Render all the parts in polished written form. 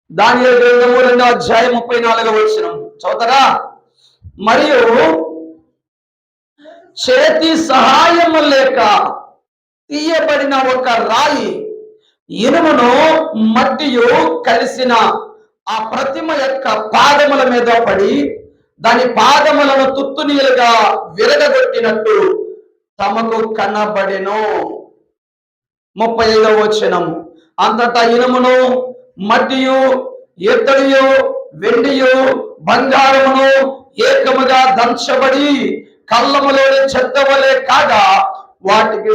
దానియేలు గ్రంథము 2వ అధ్యాయం 34వ వచనం చదువుతారా? మరియు చేతి సహాయము లేక తీయబడిన ఒక రాయి ఇనుమును మట్టియు కలిసిన ఆ ప్రతిమ యొక్క పాదముల మీద పడి దాని పాదములను తుత్తునీలుగా విరగగొట్టినట్టు తమకు కనబడెను. 35వ వచనం అంతటా ఇనుమును మట్టియు ఇత్తడియు వెండియు బంగారమును ఏకముగా దంచబడి కళ్ళములోని చెత్త వలె కాగా వాటికి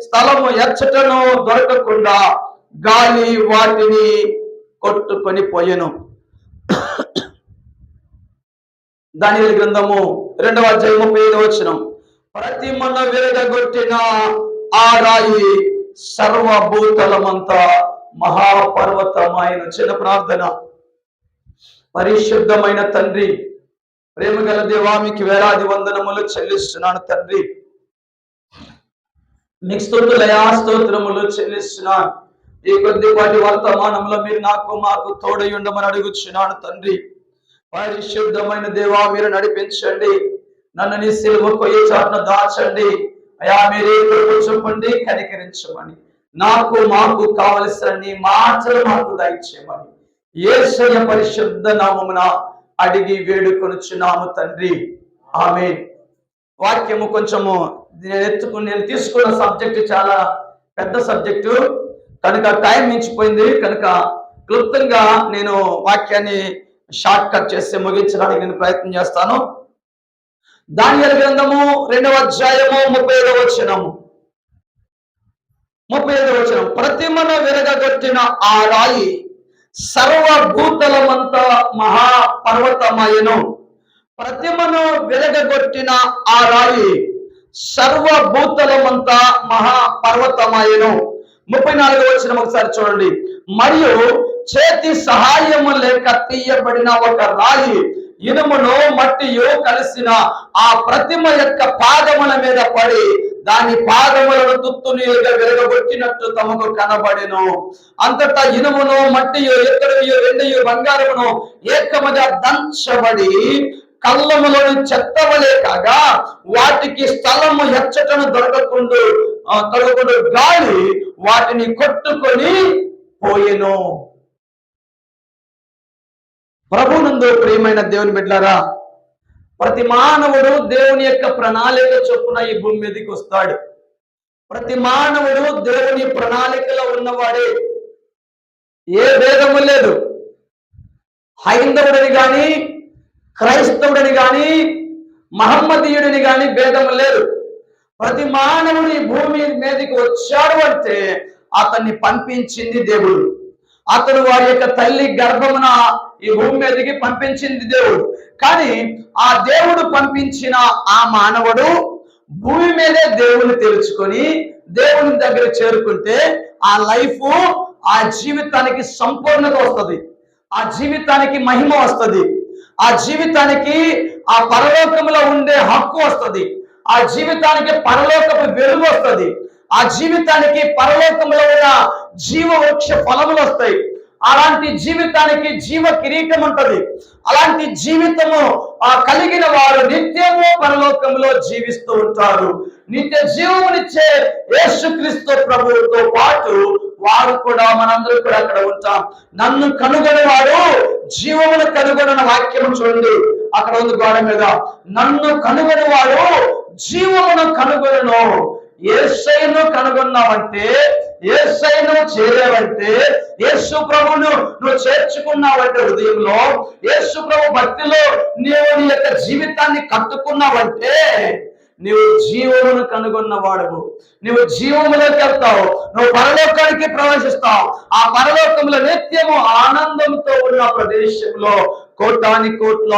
స్థలము ఎచ్చటను దొరకకుండా గాలి వాటిని కొట్టుకొని పోయెను. దానియేలు గ్రంథము 2వ అధ్యాయం 35వ వచనం ప్రతిమను విరగగొట్టిన ఆ రాయి సర్వభూతలమంతా మహాపర్వతమైన. చిన్న ప్రార్థన. పరిశుద్ధమైన తండ్రి, ప్రేమగల దేవా, మీకు వేలాది వందనములు చెల్లిస్తున్నాను తండ్రి. మీకు స్తుతులయా స్తోత్రములు చెల్లిస్తున్నాను. ఈ కొద్దిపాటి వర్తమానంలో మీరు మాకు తోడై ఉండమని అడుగుచున్నాను తండ్రి. పరిశుద్ధమైన దేవా, మీరు నడిపించండి. నన్ను నీ సిలువ కొయ్య చాటున దాచండి అయా. మీరే కృప చూపండి, కనికరించమని మాకు కావలసిన నీ మాటలు మాకు దయచేయమని యేసయ్య పరిశుద్ధ నామమున అడిగి వేడుకొనుచున్నాము తండ్రి, ఆమేన్. వాక్యము కొంచెము నేను తీసుకున్న సబ్జెక్టు చాలా పెద్ద సబ్జెక్టు కనుక టైం మించిపోయింది. కనుక క్లుప్తంగా నేను వాక్యాన్ని షార్ట్ కట్ చేసి ముగించడానికి నేను ప్రయత్నం చేస్తాను. దానియేలు గ్రంథము 2వ అధ్యాయము 35వ వచనము. 35వ వచనం ప్రతిమను విరగగొట్టిన ఆ రాయి సర్వభూతలమంతా మహాపర్వతమయను. ప్రతిమను విరగగొట్టిన ఆ రాయి సర్వభూతలమంతా మహాపర్వతమయను. 34వ వచనం ఒకసారి చూడండి. మరియు చేతి సహాయము లేక తీయబడిన ఒక రాయి ఇనుమును మట్టియు కలిసిన ఆ ప్రతిమ యొక్క పాదముల మీద పడి దాని పాదములను తుత్తునీలుగా విరగొట్టినట్టు తమకు కనబడెను. అంతటా ఇనుమును మట్టియు ఇత్తడియు వెండియు బంగారమును ఏకముగా దంచబడి కళ్ళములోని చెత్త వలె కాగా వాటికి స్థలము ఎచ్చటను దొరకకుండా గాలి వాటిని కొట్టుకొని పోయెను. ప్రభునందు ప్రియమైన దేవుని బిడ్డలారా, ప్రతి మానవుడు దేవుని యొక్క ప్రణాళిక చొప్పున ఈ భూమి మీదకి వస్తాడు. ప్రతి మానవుడు దేవుని ప్రణాళికలో ఉన్నవాడే. ఏ భేదము లేదు. హైందవుడిని గాని, క్రైస్తవుడిని గాని, మహమ్మదీయుడిని గాని భేదము లేదు. ప్రతి మానవుడు ఈ భూమి మీదకి వచ్చాడు అంటే అతన్ని పంపించింది దేవుడు. అతడు వారి యొక్క తల్లి గర్భమున ఈ భూమి మీదకి పంపించింది దేవుడు. కానీ ఆ దేవుడు పంపించిన ఆ మానవుడు భూమి మీదే దేవుని తెలుసుకొని దేవుని దగ్గర చేరుకుంటే ఆ లైఫ్, ఆ జీవితానికి సంపూర్ణత వస్తుంది. ఆ జీవితానికి మహిమ వస్తుంది. ఆ జీవితానికి ఆ పరలోకములో ఉండే హక్కు వస్తుంది. ఆ జీవితానికి పరలోకపు వెలుగు వస్తుంది. ఆ జీవితానికి పరలోకంలో ఉన్న జీవ వృక్ష ఫలములు వస్తాయి. అలాంటి జీవితానికి జీవ కిరీటం ఉంటది. అలాంటి జీవితము కలిగిన వారు నిత్యము పరలోకంలో జీవిస్తూ ఉంటారు. నిత్య జీవమునిచ్చే యేసుక్రీస్తు ప్రభువుతో పాటు వారు కూడా, మనందరూ కూడా అక్కడ ఉంటాం. నన్ను కనుగొనేవాడు జీవమును కనుగొన వాక్యము చూడండి, అక్కడ ఉంది గోడ మీద. నన్ను కనుగొనేవాడు జీవమును కనుగొనను. యేసయ్యను కనుగొన్నావంటే, యేసయ్యను చేరావంటే, యేసు ప్రభువును నువ్వు చేర్చుకున్నావంటే, హృదయంలో యేసు ప్రభు భక్తిలో నీవు నీ యొక్క జీవితాన్ని కట్టుకున్నావంటే నీవు జీవమును కనుగొన్నవాడవు. నువ్వు జీవములోకి వెళ్తావు. నువ్వు పరలోకానికి ప్రవేశిస్తావు. ఆ పరలోకంలో నిత్యము ఆనందంతో ఉన్న ప్రదేశంలో కోటాని కోట్ల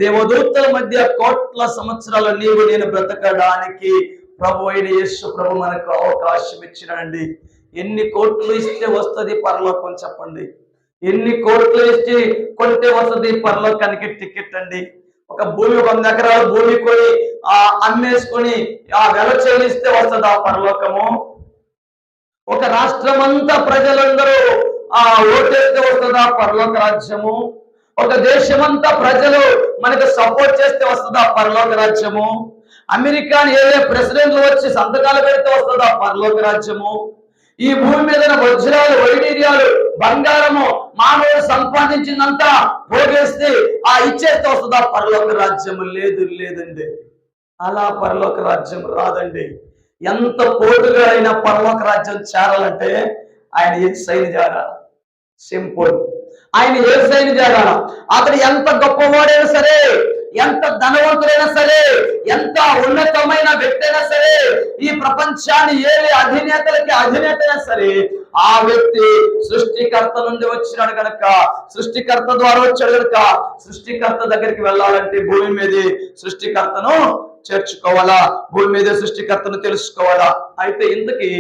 దేవదూతల మధ్య కోట్ల సంవత్సరాలు నీవు నేను బ్రతకడానికి ప్రభు అయిన యేసు ప్రభు మనకు అవకాశం ఇచ్చినండి. ఎన్ని కోట్లు ఇస్తే వస్తుంది పరలోకం చెప్పండి? ఎన్ని కోట్లు ఇచ్చి కొంటే వస్తుంది పరలోకానికి టికెట్ అండి? ఒక భూమి 100 ఎకరాల భూమి కొని అమ్మేసుకొని ఆ వెల చెల్లిస్తే వస్తుంది ఆ పరలోకము? ఒక రాష్ట్రం అంతా ప్రజలందరూ ఓటేస్తే వస్తుందా పరలోక రాజ్యము? ఒక దేశమంతా ప్రజలు మనకు సపోర్ట్ చేస్తే వస్తుందా పరలోక రాజ్యము? అమెరికాని ఏ ప్రెసిడెంట్లు వచ్చి సంతకాలు పెడితే వస్తుందా పరలోక రాజ్యము? ఈ భూమి మీద వజ్రాలు, వైడూర్యాలు, బంగారము మానవుడు సంపాదించిందంతా పోగేస్తే ఇచ్చేస్తే వస్తుందా పరలోక రాజ్యము? లేదండి. అలా పరలోక రాజ్యం రాదండి. ఎంత పోటుగా అయినా పరలోక రాజ్యం చేరాలంటే ఆయన యేసయ్యని చేరాలి. సింపుల్. ఆయన యేసయ్యని చేరాల. అతడు ఎంత గొప్పవాడైనా సరే, ఎంత ధనవంతుడైనా సరే, ఎంత ఉన్నతమైన వ్యక్తి అయినా సరే, ఈ ప్రపంచాన్ని ఏలే అధినేతైనా సరే, ఆ వ్యక్తి సృష్టికర్త నుండి వచ్చినాడు కనుక, సృష్టికర్త ద్వారా వచ్చాడు కనుక, సృష్టికర్త దగ్గరికి వెళ్ళాలంటే భూమి మీద సృష్టికర్తను చేర్చుకోవాలా, భూమి మీద సృష్టికర్తను తెలుసుకోవాలా. అయితే ఇంతకీ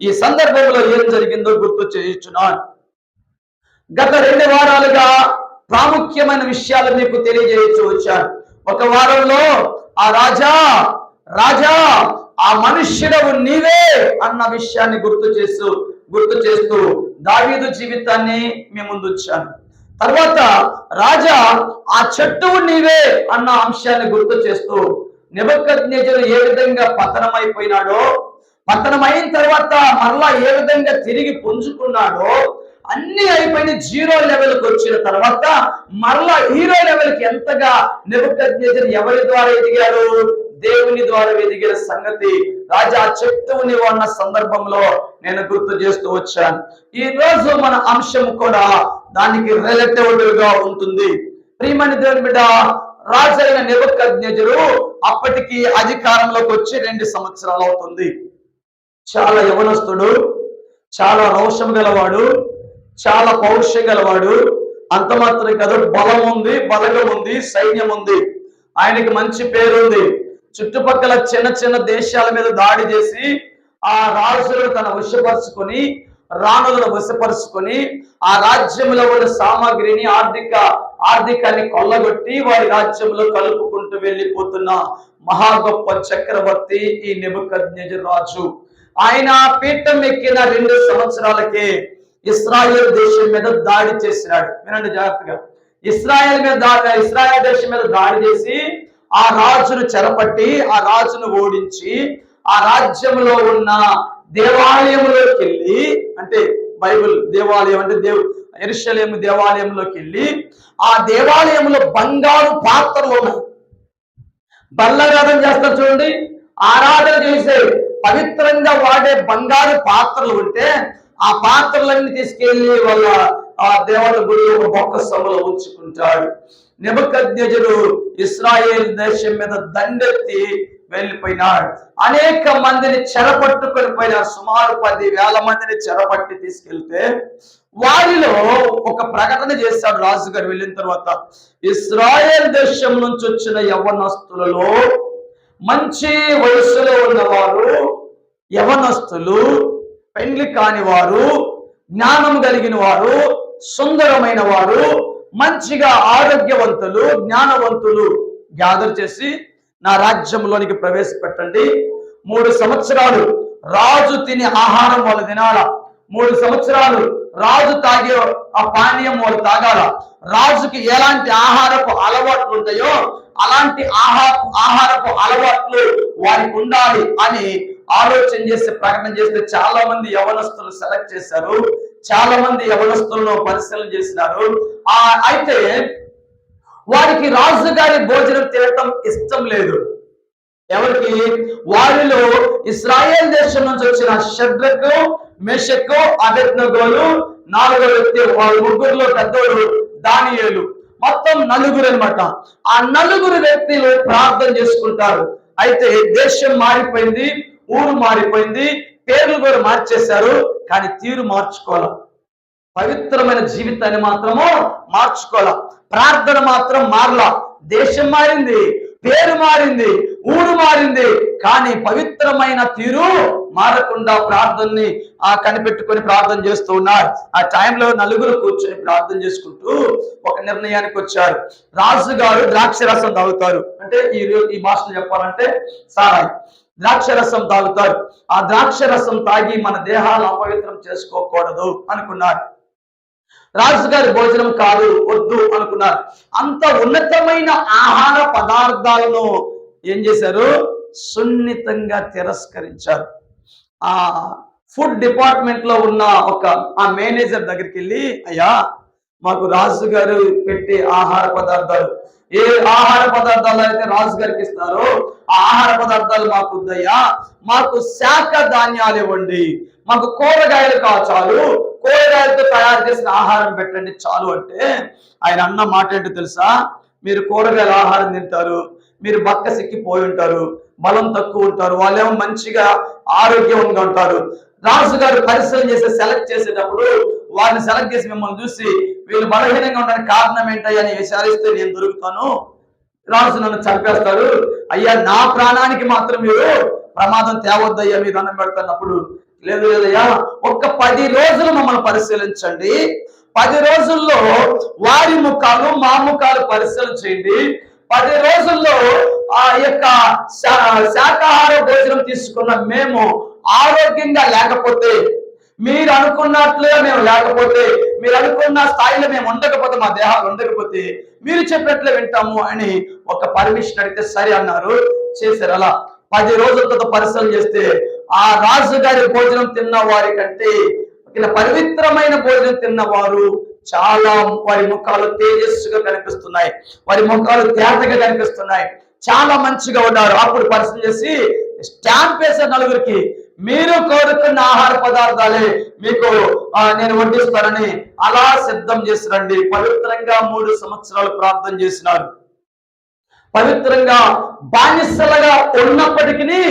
ఈ సందర్భంలో ఏం జరిగిందో గుర్తు చేయించున్నాను. గత 2 వారాలుగా ప్రాముఖ్యమైన విషయాలు మీకు తెలియజేయచ్చు వచ్చాను. ఒక వారంలో ఆ రాజా ఆ మనుష్యుడవు నీవే అన్న విషయాన్ని గుర్తు చేస్తూ దావీదు జీవితాన్ని మీ ముందు వచ్చాను. తర్వాత రాజా ఆ చెట్టువు నీవే అన్న అంశాన్ని గుర్తు చేస్తూ నెబుకద్నెజరు ఏ విధంగా పతనమైపోయినాడో, పతనమైన తర్వాత మరలా ఏ విధంగా తిరిగి పుంజుకున్నాడో, అన్ని అయిపోయిన 0 లెవెల్కి వచ్చిన తర్వాత మరలా హీరో లెవెల్కి ఎంతగా నెబుకద్నెజరు ఎవరి ద్వారా ఎదిగాడు? దేవుని ద్వారా ఎదిగిన సంగతి రాజా చెట్టువు నీవు అన్న సందర్భంలో నేను గుర్తు చేస్తూ వచ్చాను. ఈ రోజు మన అంశం కూడా దానికి రిలేటివ్ గా ఉంటుంది. ప్రియమైన దేవుని బిడ్డ, రాజైన నెబుకద్నెజరు అప్పటికి అధికారంలోకి వచ్చి 2 సంవత్సరాలు అవుతుంది. చాలా యవనస్తుడు, చాలా రోషం గలవాడు, చాలా పౌరుషం గలవాడు. అంత మాత్రం కాదు, బలం ఉంది, బలగం ఉంది, సైన్యం ఉంది. ఆయనకి మంచి పేరుంది. చుట్టుపక్కల చిన్న దేశాల మీద దాడి చేసి ఆ రాజులను తన వశపరుచుకొని, రాణులను వశపరుచుకొని, ఆ రాజ్యంలో ఉన్న సామాగ్రిని, ఆర్థికాన్ని కొల్లగొట్టి వారి రాజ్యంలో కలుపుకుంటూ వెళ్ళిపోతున్న మహా గొప్ప చక్రవర్తి ఈ నెబుకద్నెజరు రాజు. ఆయన పీఠం ఎక్కిన 2 సంవత్సరాలకే ఇస్రాయేల్ దేశం మీద దాడి చేసినాడు. వినండి జాగ్రత్తగా. ఇస్రాయేల్ దేశం మీద దాడి చేసి ఆ రాజును చెరపట్టి, ఆ రాజును ఓడించి, ఆ రాజ్యంలో ఉన్న దేవాలయంలోకి వెళ్ళి, అంటే బైబిల్ దేవాలయం అంటే యెరూషలేము దేవాలయంలోకి వెళ్ళి, ఆ దేవాలయంలో బంగారు పాత్రలు ఉన్నాయి. బల్లారాధన చేస్తారు చూడండి, ఆరాధన చేసే పవిత్రంగా వాడే బంగారు పాత్రలు ఉంటే ఆ పాత్రలన్నీ తీసుకెళ్లి వాళ్ళ ఆ దేవత గుడి ఒక బొక్కసంలో ఉంచుకుంటాడు. నెబుకద్నెజరు ఇశ్రాయేల్ దేశం మీద దండెత్తి వెళ్ళిపోయినాడు. అనేక మందిని చెరపట్టుకొని పోయినారు. సుమారు 10,000 మందిని చెరపట్టి తీసుకెళ్తే వారిలో ఒక ప్రకటన చేశాడు రాజుగారు వెళ్ళిన తర్వాత. ఇశ్రాయేల్ దేశం నుంచి వచ్చిన యవ్వనస్తులలో మంచి వయస్సులో ఉన్నవారు, యవ్వనస్తులు, పెండ్లి కాని వారు, జ్ఞానం కలిగిన వారు, సుందరమైన వారు, మంచిగా ఆరోగ్యవంతులు, జ్ఞానవంతులు గ్యాదర్ చేసి నా రాజ్యంలోనికి ప్రవేశపెట్టండి. 3 సంవత్సరాలు రాజు తినే ఆహారం వాళ్ళు తినాల. 3 సంవత్సరాలు రాజు తాగే ఆ పానీయం వాళ్ళు తాగాల. రాజుకి ఎలాంటి ఆహారపు అలవాట్లు ఉంటాయో అలాంటి ఆహారపు అలవాట్లు వారికి ఉండాలి అని ఆలోచన చేసి ప్రకటన చేస్తే చాలా మంది యవనస్తులు సెలెక్ట్ చేశారు. చాలా మంది యవనస్తులను పరిశీలన చేసినారు. అయితే వారికి రాజుగారి భోజనం తినటం ఇష్టం లేదు. ఎవరికి? వారిలో ఇశ్రాయేల్ దేశం నుంచి వచ్చిన షద్రకు, మెషకు, అబేద్నెగోలు 4వ వ్యక్తి. వాళ్ళ ముగ్గురులో పెద్దోడు దానియేలు. మొత్తం 4 అన్నమాట. ఆ 4 వ్యక్తులు ప్రార్థన చేసుకుంటారు. అయితే దేశం మారిపోయింది, ఊరు మారిపోయింది, పేర్లు కూడా మార్చేశారు, కానీ తీరు మార్చుకోవాలి. పవిత్రమైన జీవితాన్ని మాత్రము మార్చుకోవాల. ప్రార్థన మాత్రం మారలా. దేశం మారింది, పేరు మారింది, ఊరు మారింది, కానీ పవిత్రమైన తీరు మారకుండా ప్రార్థనని కనిపెట్టుకొని ప్రార్థన చేస్తూ ఉన్నారు. ఆ టైంలో 4 కూర్చొని ప్రార్థన చేసుకుంటూ ఒక నిర్ణయానికి వచ్చారు. రాజుగారు ద్రాక్షరసం తాగుతారు. అంటే ఈ భాషలో చెప్పాలంటే సారాయి. ద్రాక్షరసం తాగుతారు. ఆ ద్రాక్షరసం తాగి మన దేహాలు అపవిత్రం చేసుకోకూడదు అనుకున్నారు. రాజుగారి భోజనం కాదు, వద్దు అనుకున్నారు. అంత ఉన్నతమైన ఆహార పదార్థాలను ఏం చేశారు? సున్నితంగా తిరస్కరించారు. ఆ ఫుడ్ డిపార్ట్మెంట్ లో ఉన్న ఆ మేనేజర్ దగ్గరికి వెళ్ళి, అయ్యా మాకు రాజుగారు పెట్టే ఆహార పదార్థాలు, ఏ ఆహార పదార్థాలు అయితే రాజుగారికి ఇస్తారో ఆ ఆహార పదార్థాలు మాకు వద్దయ్యా, మాకు శాఖ ధాన్యాలు ఇవ్వండి, మాకు కూరగాయలు చాలు, కూరగాయలతో తయారు చేసిన ఆహారం పెట్టండి చాలు అంటే, ఆయన అన్న మాట ఏంటో తెలుసా? మీరు కూరగాయల ఆహారం తింటారు, మీరు బక్క సిక్కిపోయి ఉంటారు, బలం తక్కువ ఉంటారు, వాళ్ళేమో మంచిగా ఆరోగ్యంగా ఉంటారు. రాజుగారు పరిశీలన చేసి సెలెక్ట్ చేసేటప్పుడు వారిని సెలెక్ట్ చేసి మిమ్మల్ని చూసి వీళ్ళు బలహీనంగా ఉండడానికి కారణం ఏంటని విచారిస్తే నేను దొరుకుతాను, రాజు నన్ను చంపేస్తాడు, అయ్యా నా ప్రాణానికి మాత్రం మీరు ప్రమాదం తేవద్దయ్యా మీరు అన్నం పెడుతున్నప్పుడు, లేదు లేదయ్యా ఒక్క 10 రోజులు మమ్మల్ని పరిశీలించండి, 10 రోజుల్లో వారి ముఖాలు మా ముఖాలు పరిశీలన చేయండి, 10 రోజుల్లో ఆ యొక్క శాకాహార భోజనం తీసుకున్న మేము ఆరోగ్యంగా లేకపోతే, మీరు అనుకున్నట్లుగా మేము లేకపోతే, మీరు అనుకున్న స్థాయిలో మేము ఉండకపోతే, మా దేహాలు ఉండకపోతే మీరు చెప్పినట్లే వింటాము అని ఒక పర్మిషన్ అడిగితే సరే అన్నారు, చేశారు. అలా 10 రోజుల తర్వాత పరిశీలన చేస్తే ఆ రాజుగారి భోజనం తిన్న వారి కంటే పవిత్రమైన భోజనం తిన్నవారు చాలా, వారి ముఖాలు తేజస్సుగా కనిపిస్తున్నాయి, వారి ముఖాలు తేటగా కనిపిస్తున్నాయి, చాలా మంచిగా ఉన్నారు. అప్పుడు పరిశీలన చేసి స్టాంప్ వేశారు నలుగురికి, మీరు కోరుకున్న ఆహార పదార్థాలే మీకు నేను వడ్డిస్తానని. అలా సిద్ధం చేసి రండి. పవిత్రంగా 3 సంవత్సరాలు ప్రార్థన చేసినారు. పవిత్రంగా బానిసలుగా ఉన్నప్పటికీ,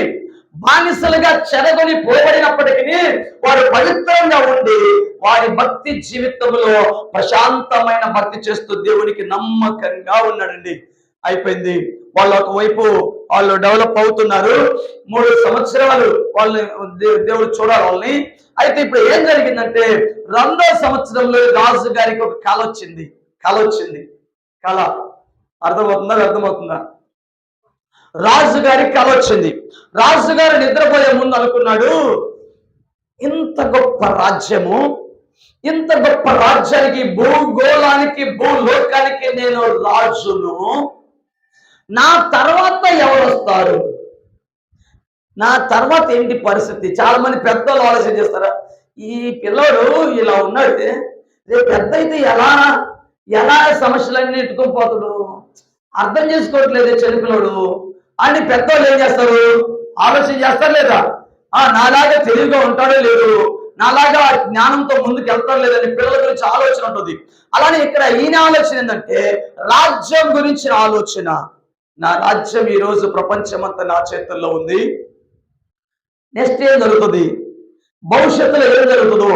బానిసలుగా చెరగొని పోబడినప్పటికీ వారు పవిత్రంగా ఉండి వారి భక్తి జీవితంలో ప్రశాంతమైన భక్తి చేస్తూ దేవునికి నమ్మకంగా ఉన్నాడండి. అయిపోయింది. వాళ్ళు ఒకవైపు వాళ్ళు డెవలప్ అవుతున్నారు. 3 సంవత్సరాలు వాళ్ళని దేవుడు చూడాలి వాళ్ళని. అయితే ఇప్పుడు ఏం జరిగిందంటే 2వ సంవత్సరంలో రాజు గారికి ఒక కళ వచ్చింది. కళ అర్థమవుతుందా? రాజుగారికి కళ వచ్చింది. రాజుగారు నిద్రపోయే ముందు అనుకున్నాడు, ఇంత గొప్ప రాజ్యము, ఇంత గొప్ప రాజ్యానికి, భూగోళానికి, భూలోకానికి నేను రాజును, నా తర్వాత ఎవరు వస్తారు, నా తర్వాత ఏంటి పరిస్థితి? చాలా మంది పెద్దలు ఆలోచన చేస్తారా, ఈ పిల్లడు ఇలా ఉన్నాడు, రేపు పెద్ద అయితే ఎలా సమస్యలన్నీ ఎత్తుకొని పోతాడు, అర్థం చేసుకోవట్లేదు చిన్నపిల్లడు అని పెద్దవాళ్ళు ఏం చేస్తారు? ఆలోచన చేస్తారు లేదా? నాలాగా తెలివిగా ఉంటాడో లేదు, నాలాగా జ్ఞానంతో ముందుకు వెళ్తాడు లేదని పిల్లల గురించి ఆలోచన ఉంటుంది. అలానే ఇక్కడ ఈయన ఆలోచన ఏంటంటే రాజ్యం గురించిన ఆలోచన. నా రాజ్యం ఈరోజు ప్రపంచమంతా నా చేతుల్లో ఉంది, నెక్స్ట్ ఏం జరుగుతుంది, భవిష్యత్తులో ఏం జరుగుతుందో,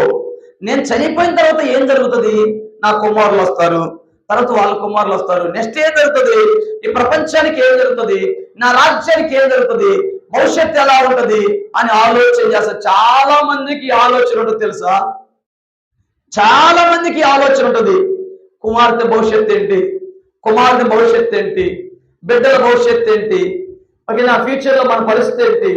నేను చనిపోయిన తర్వాత ఏం జరుగుతుంది, నా కుమారులు వస్తారు, తర్వాత వాళ్ళ కుమారులు వస్తారు, నెక్స్ట్ ఏం జరుగుతుంది, ఈ ప్రపంచానికి ఏం జరుగుతుంది, నా రాజ్యానికి ఏం జరుగుతుంది, భవిష్యత్తు ఎలా ఉంటది అని ఆలోచన చేస్తారు. చాలా మందికి ఆలోచన ఉంటుంది తెలుసా? చాలా మందికి ఆలోచన ఉంటుంది. కుమార్తె భవిష్యత్తు ఏంటి, కుమారుని భవిష్యత్తు ఏంటి, బిడ్డల భవిష్యత్తు ఏంటి, ఓకే నా ఫ్యూచర్ లో మన పరిస్థితి ఏంటి,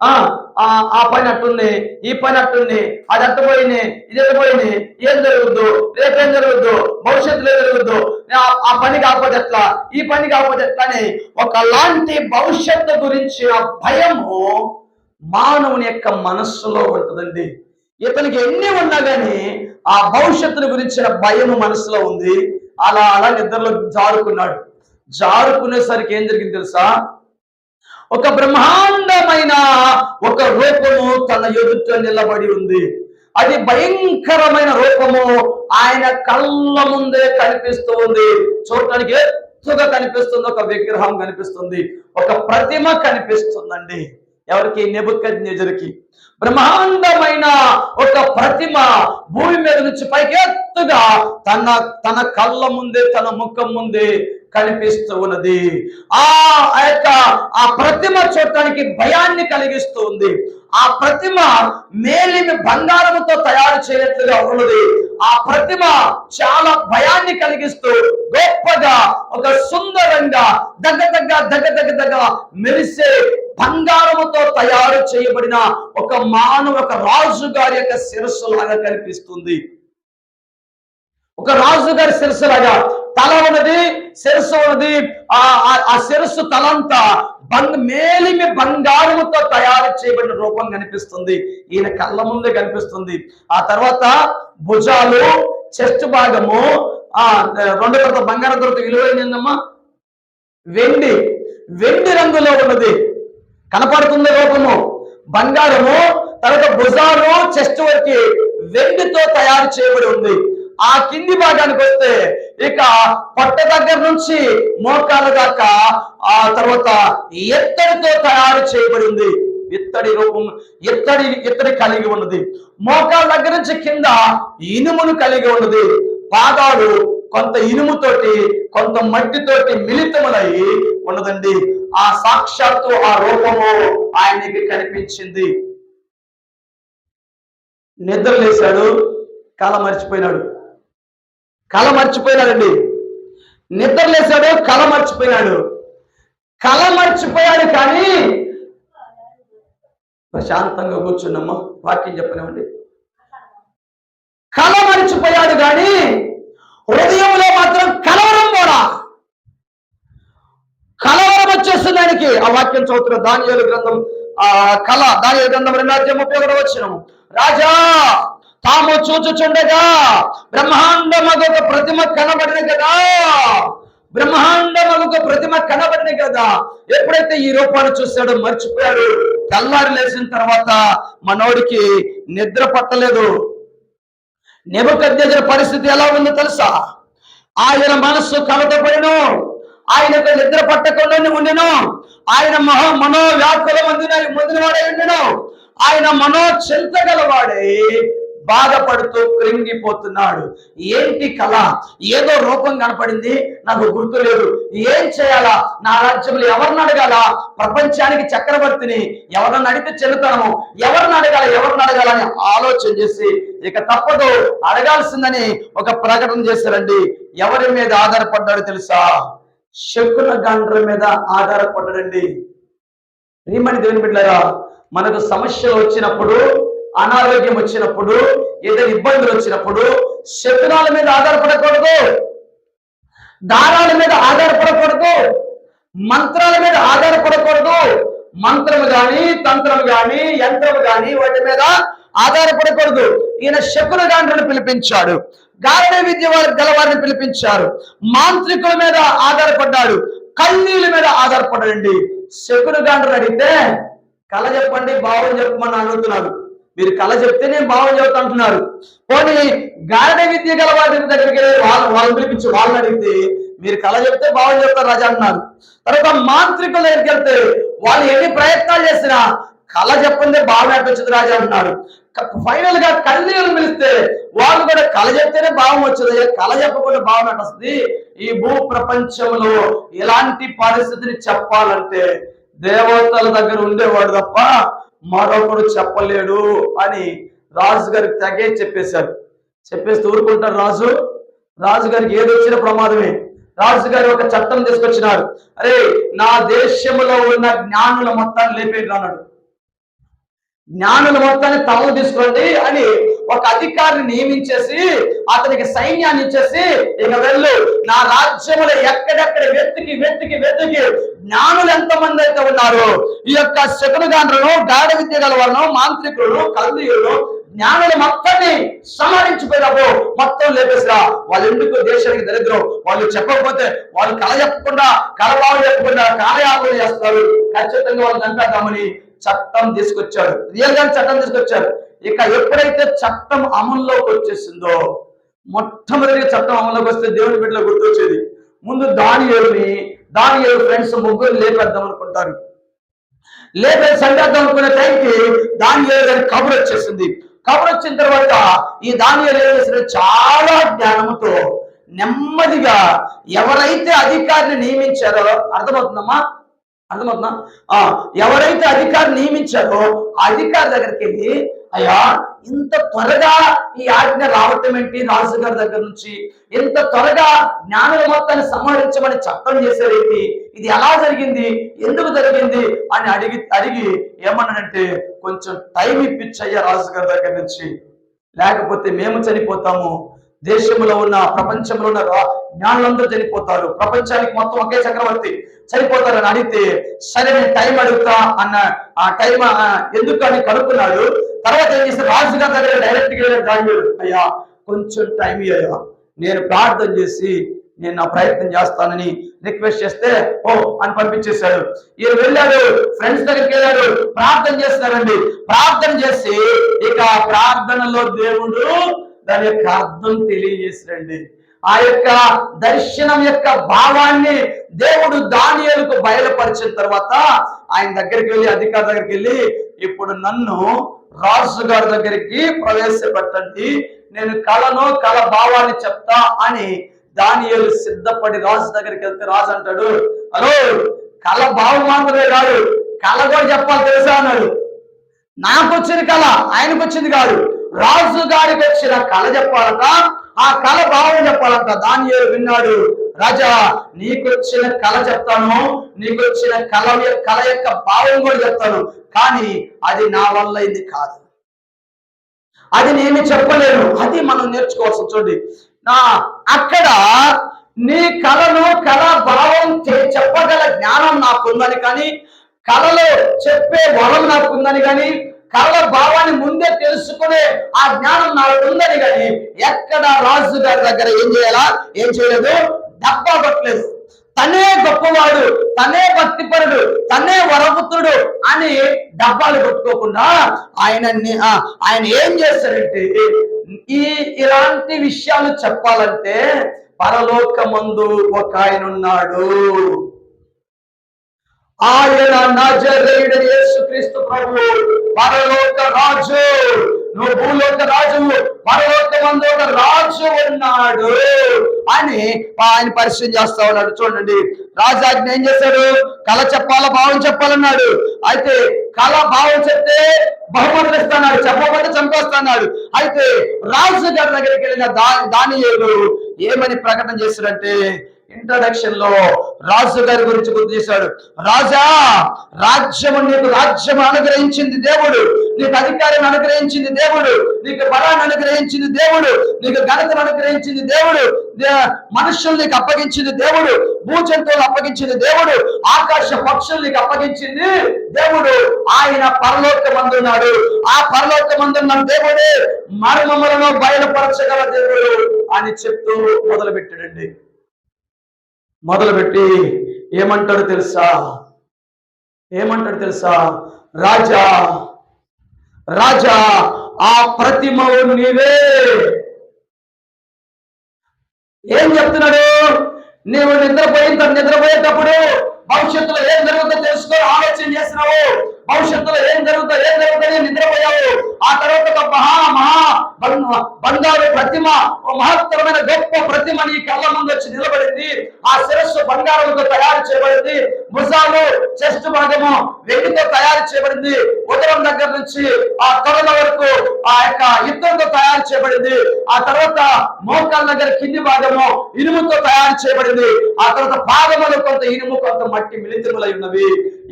ఆ పని అట్టుంది, ఈ పని అట్టుంది, అది అట్టపోయింది, ఇది ఎట్టపోయింది, ఏం జరుగుద్దు, రేపేం జరుగుద్దు, భవిష్యత్తులో ఏం జరుగుద్దు, ఆ పని కాకపోతే ఎట్లా, ఈ పని కాకపోతే ఎట్లా అని ఒకలాంటి భవిష్యత్తు గురించిన భయము మానవుని యొక్క మనస్సులో ఉంటుందండి. ఇతనికి ఎన్ని ఉన్నా కానీ ఆ భవిష్యత్తుని గురించిన భయము మనసులో ఉంది. అలా నిద్రలో జారుకున్నాడు. జారుకునేసరికి ఏం జరిగింది తెలుసా? ఒక బ్రహ్మాండమైన ఒక రూపము తన ఎదుట నిలబడి ఉంది. అది భయంకరమైన రూపము ఆయన కళ్ళ ముందే కనిపిస్తూ ఉంది. చూడటానికి ఎత్తుగా కనిపిస్తుంది, ఒక విగ్రహం కనిపిస్తుంది, ఒక ప్రతిమ కనిపిస్తుందండి. ఎవరికి? నెబుకద్నెజరుకి. బ్రహ్మాండమైన ఒక ప్రతిమ భూమి మీద నుంచి పైకి ఎత్తుగా తన కళ్ళ ముందే, తన ముఖం ముందే కనిపిస్తూ ఉన్నది. ఆ ప్రతిమ చూడటానికి భయాన్ని కలిగిస్తూ ఉంది. ఆ ప్రతిమ మేలిమి బంగారముతో తయారు చేయనట్లుగా ఉన్నది. ఆ ప్రతిమ చాలా భయాన్ని కలిగిస్తూ గొప్పగా, ఒక సుందరంగా దగ్గ మెరిసే బంగారముతో తయారు చేయబడిన ఒక రాజు గారి యొక్క శిరస్సు లాగా కనిపిస్తుంది. ఒక రాజు గారి శిరస్సు లాగా తల ఉన్నది, శిరస్సు ఉన్నది. ఆ శిరస్సు తలంతా మేలిమి బంగారముతో తయారు చేయబడిన రూపం కనిపిస్తుంది. ఈయన కళ్ళ ముందే కనిపిస్తుంది. ఆ తర్వాత భుజాలు, చెస్ట్ భాగము, రెండు తర్వాత బంగారం తర్వాత విలువైందమ్మా వెండి రంగులో ఉన్నది కనపడుతుంది రూపము. బంగారము, తర్వాత భుజాలు, చెస్ట్ వరకు వెండితో తయారు చేయబడి ఉంది. ఆ కింది భాగానికి వస్తే ఇక పొట్ట దగ్గర నుంచి మోకాల దాకా ఆ తర్వాత ఎత్తడితో తయారు చేయబడి ఉంది. ఇత్తడి రూపం, ఇత్తడి కలిగి ఉన్నది. మోకాల దగ్గర నుంచి కింద ఇనుమును కలిగి ఉన్నది. పాదాలు కొంత ఇనుముతోటి కొంత మట్టితోటి మిళితములై ఉన్నదండి. ఆ సాక్షాత్తు ఆ రూపము ఆయనకి కనిపించింది. నిద్ర లేశాడు, కళ మర్చిపోయినాడండి. నిద్ర లేశాడు, కళ మర్చిపోయాడు. కానీ ప్రశాంతంగా కూర్చున్నామా, వాక్యం చెప్పనివ్వండి. కళ మర్చిపోయాడు కానీ హృదయంలో మాత్రం కలవరం వచ్చేస్తుంది ఆయనకి. ఆ వాక్యం చదువుతున్న దానియేలు గ్రంథం దానియేలు గ్రంథం 2:31 రాజా తాము చూచుచుండగా బ్రహ్మాండమగొక ప్రతిమ కనబడిన కదా. ఎప్పుడైతే ఈ రూపాన్ని చూశాడో మర్చిపోయాడు. తెల్లారి లేచిన తర్వాత మనోడికి నిద్ర పట్టలేదు. నెబుకద్నెజరు పరిస్థితి ఎలా ఉందో తెలుసా? ఆయన మనస్సు కలతపడిను, ఆయనకు నిద్ర పట్టకుండా ఉండెను, ఆయన మనోవ్యాకుల మందినవాడై ఉండెను, ఆయన మనోచింతగలవాడై బాధపడుతూ కృంగిపోతున్నాడు. ఏంటి కళ? ఏదో రూపం కనపడింది, నాకు గుర్తు లేదు. ఏం చేయాలా? నా రాజ్యంలో ఎవరిని అడగాల? ప్రపంచానికి చక్రవర్తిని ఎవరిని అడిగితే చెల్లుతాము, ఎవరిని అడగాలని ఆలోచన చేసి ఇక తప్పదు అడగాల్సిందని ఒక ప్రకటన చేశారండి. ఎవరి మీద ఆధారపడ్డాడు తెలుసా? శకున గండ్ర మీద ఆధారపడ్డాడండి. ఏమని దేవుని బిడ్డలారా, మనకు సమస్యలు వచ్చినప్పుడు, అనారోగ్యం వచ్చినప్పుడు, ఏదైనా ఇబ్బందులు వచ్చినప్పుడు శకునాల మీద ఆధారపడకూడదు, దారాల మీద ఆధారపడకూడదు, మంత్రాల మీద ఆధారపడకూడదు. మంత్రము గాని, తంత్రము గాని, యంత్రము గాని వాటి మీద ఆధారపడకూడదు. ఈయన శకున గాండ్రను పిలిపించాడు, గారడీ విద్య గలవారిని పిలిపించారు, మాంత్రికుల మీద ఆధారపడ్డాడు, కన్నీళ్ళ మీద ఆధారపడ్డాడండి. శకున గాండ్రను అడిగితే కళ చెప్పండి, భావం చెప్పమని అడుగుతున్నారు. మీరు కళ చెప్తే నేను భావం చెబుతా అంటున్నారు. పోనీ గారడీ విద్య గల వారి దగ్గరికి వాళ్ళని పిలిపించి వాళ్ళని అడిగితే మీరు కళ చెప్తే భావం చెప్తారు రాజా అంటున్నారు. తర్వాత మాంత్రికుల దగ్గరికి వెళ్తే వాళ్ళు ఎన్ని ప్రయత్నాలు చేసినా కళ చెప్పండి భావం నడిపించదు రాజా అంటున్నారు. ఫైనల్ గా కన్నీళ్ళు పిలిస్తే వాళ్ళు కూడా కళ చెప్తేనే భావం వచ్చేది, కళ చెప్పకుండా భావం నడుస్తుంది. ఈ భూ ప్రపంచంలో ఇలాంటి పరిస్థితిని చెప్పాలంటే దేవతల దగ్గర ఉండేవాడు తప్ప మరొకడు చెప్పలేడు అని రాజుగారికి తెగే చెప్పేశారు. చెప్పేస్తే ఊరుకుంటారు రాజుగారికి ఏది వచ్చిన ప్రమాదమే. రాజుగారి ఒక చట్టం తీసుకొచ్చినారు. అరే, నా దేశంలో ఉన్న జ్ఞానుల మొత్తాన్ని లేపేయండి అన్నాడు. జ్ఞానుల మొత్తాన్ని తమలు తీసుకోండి అని ఒక అధికారిని నియమించేసి అతనికి సైన్యాన్ని ఇచ్చేసి ఇక వెళ్ళు, నా రాజ్యంలో ఎక్కడెక్కడ వెతికి జ్ఞానులు ఎంతమంది అయితే ఉన్నారు, ఈ యొక్క శకునగాండ్రను, గాఢ విద్య గలవారును, మాంత్రికులను, కల్దీయులను, జ్ఞానులు మొత్తాన్ని సంహరించిపోయినప్పుడు మొత్తం లేపేసిరా. వాళ్ళు ఎందుకు దేశానికి దరిద్రం? వాళ్ళు చెప్పకపోతే, వాళ్ళు కళ చెప్పకుండా, కళబాగు చెప్పకుండా కాలయాపన చేస్తారు. ఖచ్చితంగా వాళ్ళు చంపేద్దామని చట్టం తీసుకొచ్చారు. రియల్ గా చట్టం తీసుకొచ్చారు. ఇక ఎప్పుడైతే చట్టం అమల్లోకి వచ్చేసిందో, మొట్టమొదటిగా చట్టం అమల్లోకి వస్తే దేవుని బిడ్డలో గుర్తొచ్చేది ముందు దానియేలు ఫ్రెండ్స్ ముగ్గురు లేపేద్దాం అనుకుంటారు. లేపేసి చంపేద్దాం అనుకునే టైంకి దానియేలు గారికి కబురు వచ్చేసింది. కబురు వచ్చిన తర్వాత ఈ దానియేలు ఏం చేసిన, చాలా జ్ఞానంతో నెమ్మదిగా ఎవరైతే అధికారిని నియమించారో, అర్థమవుతుందా? ఎవరైతే అధికారిని నియమించారో ఆ అధికారి దగ్గరికి వెళ్ళి, అయ్యా ఇంత త్వరగా ఈ ఆజ్ఞ రావటం ఏంటి? రాజుగారి దగ్గర నుంచి ఇంత త్వరగా జ్ఞానుల మొత్తాన్ని సంహరించమని చట్టం చేశారేంటి? ఇది ఎలా జరిగింది? ఎందుకు జరిగింది అని అడిగి ఏమన్నాడంటే, కొంచెం టైం ఇప్పించయ్యా రాజుగారి దగ్గర నుంచి, లేకపోతే మేము చనిపోతాము, దేశంలో ఉన్న ప్రపంచంలో ఉన్న జ్ఞానులందరూ చనిపోతారు, ప్రపంచానికి మొత్తం ఒకే చక్రవర్తి చనిపోతారని అడిగితే సరే నేను టైం అడుగుతా అన్న ఆ టైం ఎందుకని కనుక్కున్నాడు. తర్వాత ఏం చేస్తే రాజుగారి దగ్గర డైరెక్ట్గా వెళ్ళాడు దానియేలు. అయ్యా కొంచెం టైం ఇయ్యా, నేను ప్రార్థన చేసి నేను నా ప్రయత్నం చేస్తానని రిక్వెస్ట్ చేస్తే ఓ అని పంపించేశాడు. ఈయన వెళ్ళాడు, ఫ్రెండ్స్ దగ్గరికి వెళ్ళాడు, ప్రార్థన చేస్తున్నారండి. ప్రార్థన చేసి ఇక ప్రార్థనలో దేవుడు దాని యొక్క అర్థం తెలియజేసాడండి. ఆ యొక్క దర్శనం యొక్క భావాన్ని దేవుడు దానియేలుకు బయలుపరిచిన తర్వాత ఆయన దగ్గరికి వెళ్ళి, అధికారి దగ్గరికి వెళ్ళి, ఇప్పుడు నన్ను రాజు గారి దగ్గరికి ప్రవేశపెట్టండి, నేను కళ భావాన్ని చెప్తా అని దానియేలు సిద్ధపడి రాజు దగ్గరికి వెళ్తే రాజు అంటాడు, హలో, కళ భావం మాత్రమే కాదు, కళ కూడా చెప్పాలి తెలుసా అన్నాడు. నాకు వచ్చిన కళ ఆయనకు వచ్చింది కాదు, రాజు గారికి వచ్చిన కళ చెప్పాలంట, ఆ కళ భావం చెప్పాలంట. దానియేలు విన్నాడు, రాజా నీకు వచ్చిన కళ చెప్తాను, నీకు వచ్చిన కళ యొక్క భావం కూడా చెప్తాను, కానీ అది నా వల్ల ఇది కాదు, అది నేను చెప్పలేను. అది మనం నేర్చుకోవాల్సి. చూడండి, అక్కడ నీ కళ భావం చెప్పగల జ్ఞానం నాకుందని కానీ, కళలో చెప్పే వరం నాకుందని కానీ, కళ భావాన్ని ముందే తెలుసుకునే ఆ జ్ఞానం నాకు ఉందని కానీ ఎక్కడ రాజు గారి దగ్గర ఏం చేయలేదు, డబ్బా కొట్టలేదు. తనే గొప్పవాడు, తనే భక్తిపరుడు, తనే వరపుత్రుడు అని డబ్బాలు కొట్టుకోకుండా ఆయన ఏం చేస్తాడంటే, ఇలాంటి విషయాలు చెప్పాలంటే పరలోకమందు ఒక ఆయన ఉన్నాడు, ఆయన నజరేయుడు యేసుక్రీస్తు ప్రభువు, పరలోక రాజు. నువ్వు భూలోక రాజు, పరలోకమందు ఒక రాజు ఉన్నాడు అని ఆయన పరిచయం చేస్తా ఉన్నాడు. చూడండి, రాజాజ్ఞ ఏం చేశాడు, కళ చెప్పాలా భావం చెప్పాలన్నాడు. అయితే కళ భావం చెప్తే బహుమతులు ఇస్తున్నాడు, చెప్పకపోతే చంపేస్తున్నాడు. అయితే రాజు గారి దగ్గరికి వెళ్ళిన దానియేలు ఏమని ప్రకటన చేశాడంటే, ఇంట్రడక్షన్ లో రాజు గారి గురించి గుర్తు చేశాడు. రాజా, నీకు రాజ్యం అనుగ్రహించింది దేవుడు, నీకు అధికారం అనుగ్రహించింది దేవుడు, నీకు బలాన్ని అనుగ్రహించింది దేవుడు, నీకు ఘనతను అనుగ్రహించింది దేవుడు, మనుషులు నీకు అప్పగించింది దేవుడు, భూజంతువులు అప్పగించింది దేవుడు, ఆకాశ పక్షులు నీకు అప్పగించింది దేవుడు. ఆయన పరలోకమందున్నాడు, ఆ పరలోకమందున్న దేవుడే మర్మములను బయలుపరచగల దేవుడు అని చెప్తూ మొదలుపెట్టి ఏమంటాడు తెలుసా, రాజా ఆ ప్రతిమవు నీవే. ఏం చెప్తున్నాడు, నీవు నిద్రపోయేటప్పుడు భవిష్యత్తులో ఏం జరుగుతుందో తెలుసుకొని ఆలోచన చేసినావు, భవిష్యత్తులో ఏం జరుగుతుంది నిద్రపోయావు. ఆ తర్వాత ఒక బంగారు ప్రతిమ, మహత్తరమైన గొప్ప ప్రతిమ నీ కళ్ళ ముందు వచ్చి నిలబడింది. ఆ శిరస్సు బంగారంతో తయారు చేయబడింది, భుజాలు చెస్ట్ భాగము వెండితో తయారు చేయబడింది, ఉదరం దగ్గర నుంచి ఆ తొడల వరకు ఆ యొక్క ఇత్తడితో తయారు చేయబడింది. ఆ తర్వాత మోకాళ్ళ దగ్గర కింది భాగము ఇనుముతో తయారు చేయబడింది. ఆ తర్వాత పాదములు కొంత ఇనుము కొంత మట్టి మిళితములై ఉన్నవి.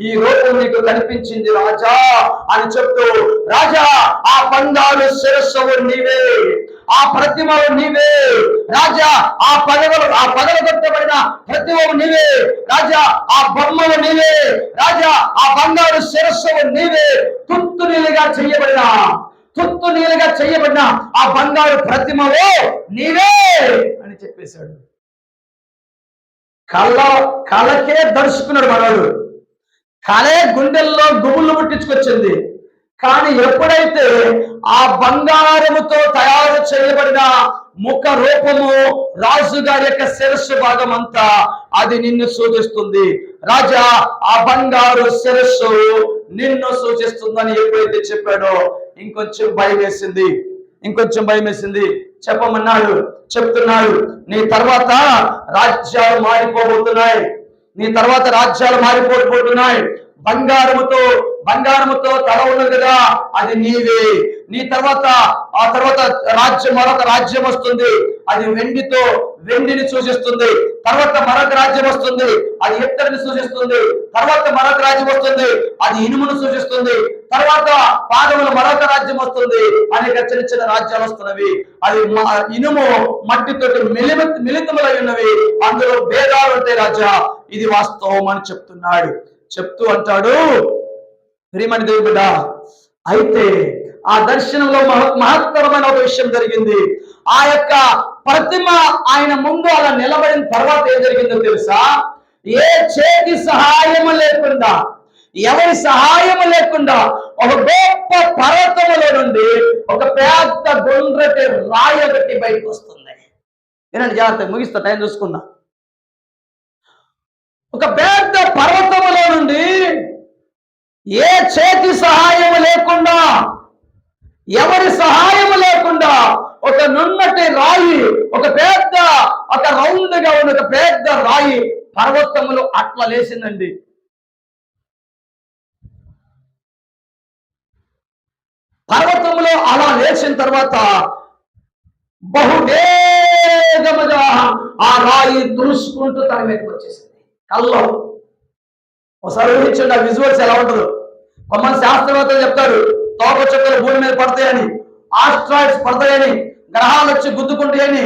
ఈ రూపం నీకు కనిపించింది రాజా అని చెప్తూ, రాజా ఆ బంగారు శిరస్సు నీవే, ఆ ప్రతిమవు నీవే రాజా, ఆ పగలగొట్టబడిన ప్రతిమవు నీవే రాజా, ఆ బొమ్మలు నీవే రాజా, ఆ బంగారు శిరస్సు నీవే, తుత్తు నీలుగా చెయ్యబడిన ఆ బంగారు ప్రతిమవు నీవే అని చెప్పేశాడు. కళకే దర్శకున్నాడు మనోడు, కళే గుండెల్లో గుబుళ్ళు పుట్టించుకొచ్చింది. కానీ ఎప్పుడైతే ఆ బంగారముతో తయారు చేయబడిన ముఖ రూపము రాజు గారి యొక్క శిరస్సు భాగం అంతా అది నిన్ను సూచిస్తుంది. రాజా ఆ బంగారు శిరస్సు నిన్ను సూచిస్తుందని ఎప్పుడైతే చెప్పాడో ఇంకొంచెం భయం వేసింది. చెప్తున్నాడు, నీ తర్వాత రాజ్యాలు మారిపోబోతున్నాయి, బంగారముతో బంగారముతో తల ఉన్నది కదా, అది నీవే. నీ తర్వాత ఆ తర్వాత రాజ్యం, మరొక రాజ్యం వస్తుంది, అది వెండిని సూచిస్తుంది. తర్వాత మరొక రాజ్యం వస్తుంది, అది ఇత్తడిని సూచిస్తుంది. తర్వాత మరొక రాజ్యం వస్తుంది, అది ఇనుమును సూచిస్తుంది. తర్వాత పాదములు మరొక రాజ్యం వస్తుంది, అనేక చిన్న చిన్న రాజ్యాలు వస్తున్నవి. అది ఇనుము మట్టితోటి మిళితములై ఉన్నవి, అందులో భేదాలు ఉంటాయి రాజా. ఇది వాస్తవం అని చెప్తూ అంటాడు, ప్రియమైన దేవుని బిడ్డ. అయితే ఆ దర్శనంలో మహత్తరమైన ఒక విషయం జరిగింది. ఆ యొక్క ప్రతిమ ఆయన ముందు అలా నిలబడిన తర్వాత ఏం జరిగిందో తెలుసా? ఏ చేతి సహాయము లేకుండా, ఎవరి సహాయము లేకుండా ఒక గొప్ప పర్వతములో నుండి ఒక పెద్ద గుండ్రటి రాయి ఒకటి బయటకు వస్తుంది. ఏనండి, జాగ్రత్త, ముగిస్తా, టైం చూసుకున్నా. ఒక పెద్ద పర్వతములో నుండి ఏ చేతి సహాయం లేకుండా, ఎవరి సహాయం లేకుండా ఒక నున్నటి రాయి, ఒక రౌండ్ గా ఉన్న ఒక పెద్ద రాయి పర్వతములు అట్లా లేచిందండి. పర్వతములో అలా లేచిన తర్వాత బహువేగముగా ఆ రాయి దూసుకుంటూ తన మీదకి వచ్చేసింది. కళ్ళం ఒకసారి ఊహించండి, ఆ విజువల్స్ ఎలా ఉంటుందో. కొంతమంది శాస్త్రవేత్తలు చెప్తారు తోక చుక్కలు భూమి మీద పడతాయని, ఆస్ట్రాయిడ్స్ పడతాయని, గ్రహాలు వచ్చి గుద్దుకుంటాయని,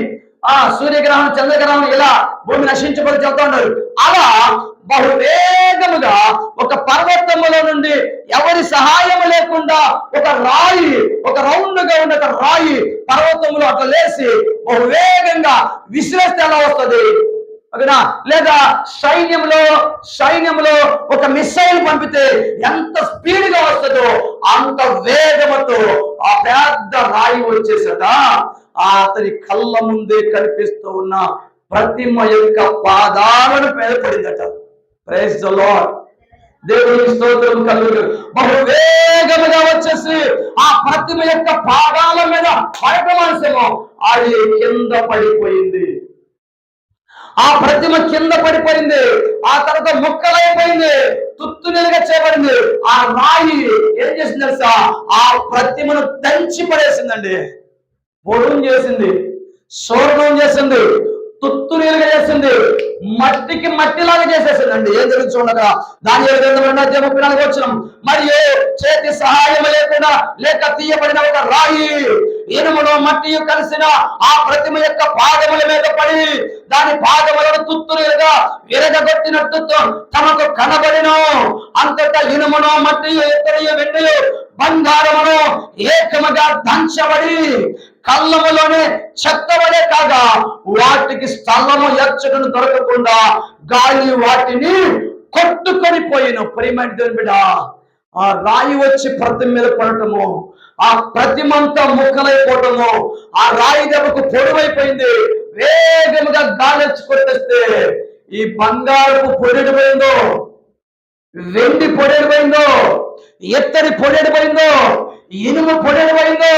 సూర్యగ్రహం, చంద్రగ్రహం ఇలా భూమి నశించబడి చెప్తా ఉంటారు. అలా బహువేగముగా ఒక పర్వతములో నుండి ఎవరి సహాయం లేకుండా ఒక రాయి, ఒక రౌండ్ గా ఉన్న ఒక రాయి పర్వతములో అట్లా లేచి బహువేగంగా విసిరేస్తే ఎలా వస్తుంది? లేదా సైన్యంలో ఒక మిసైల్ పంపితే ఎంత స్పీడ్ గా వస్తుందో అంత వేగముతో ఆ పెద్ద రాయి వచ్చేసట అతని కళ్ళ ముందే కనిపిస్తూ ఉన్న ప్రతిమ యొక్క పాదాలను మీద పడిందట. Praise the lord. దేవునికి స్తోత్రం కలుగు. బహువేగముగా వచ్చేసి ఆ ప్రతిమ యొక్క పాదాల మీద పడటమేమో అది కింద పడిపోయింది. ఆ ప్రతిమ కింద పడిపోయింది. ఆ తర్వాత ముక్కలైపోయింది, తుత్తునిలుగా చేయబడింది. ఆ రాయి ఏం చేసింది తెలుసా? ఆ ప్రతిమను దంచి పడేసిందండి. పొడుం చేసింది, శోర్ణం చేసింది, తుత్తునిలుగా చేసింది, మట్టికి మట్టిలాగా చేసేసిందండి. ఏం జరుగుతుండగా దానియేలు గ్రంథం 2:34 వచనం, మరియు చేతి సహాయం లేకుండా లేక తీయబడిన ఒక రాయి ఇనుమును మట్టియు కలిసిన ఆ ప్రతిమ యొక్క పాదముల మీద పడి దాని పాదములను తుత్తులుగా విరగగొట్టినట్టు తమకు కనబడిను. అంతటా ఇనుమును మట్టియు ఇత్తడియు వెండియు బంగారమును ఏకముగా దంచబడి కళ్ళములోనే చెత్తబడే కాగా వాటికి స్థలము ఎచ్చటను దొరకకుండా గాలి వాటిని కొట్టుకొని పోయిన. ప్రియమైన దేవుని బిడ్డ, ఆ రాయి వచ్చి ప్రతిమ మీద పడటము, ఆ ప్రతిమంతా ముక్కలైపోవటము, ఆ రాయి దెబ్బకు పొడవైపోయింది. వేగముగా గాలి వచ్చి కొట్టేస్తే ఈ బంగారపు పొడిపోయిందో, వెండి పొడిపోయిందో, ఎత్తడి పొడిపోయిందో, ఇనుము పొడిపోయిందో,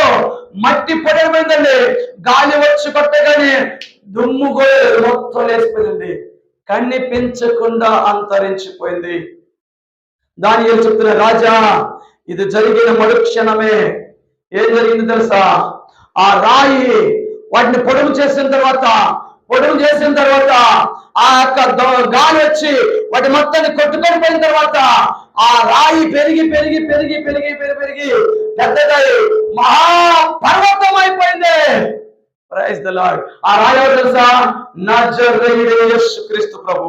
మట్టి పొడిపోయిందండి. గాలి వచ్చి కొట్టగానే దుమ్ము గోయలు మొత్తం లేచిపోయింది, కనిపించకుండా అంతరించిపోయింది. దానియేలు చెప్తున్న, రాజా ఇది జరిగిన మరుక్షణమే ఏం జరిగింది తెలుసా? ఆ రాయి వాటిని పొడుగు చేసిన తర్వాత ఆ యొక్క గాలి వచ్చి వాటి మొత్తాన్ని కొట్టుకొని పోయిన తర్వాత ఆ రాయి పెరిగి పెద్దదై మహాపర్వతం అయిపోయింది. Praise the Lord. ఆ రాయి ఎవరు తెలుసా? నజరేయుడైన యేసుక్రీస్తు ప్రభు.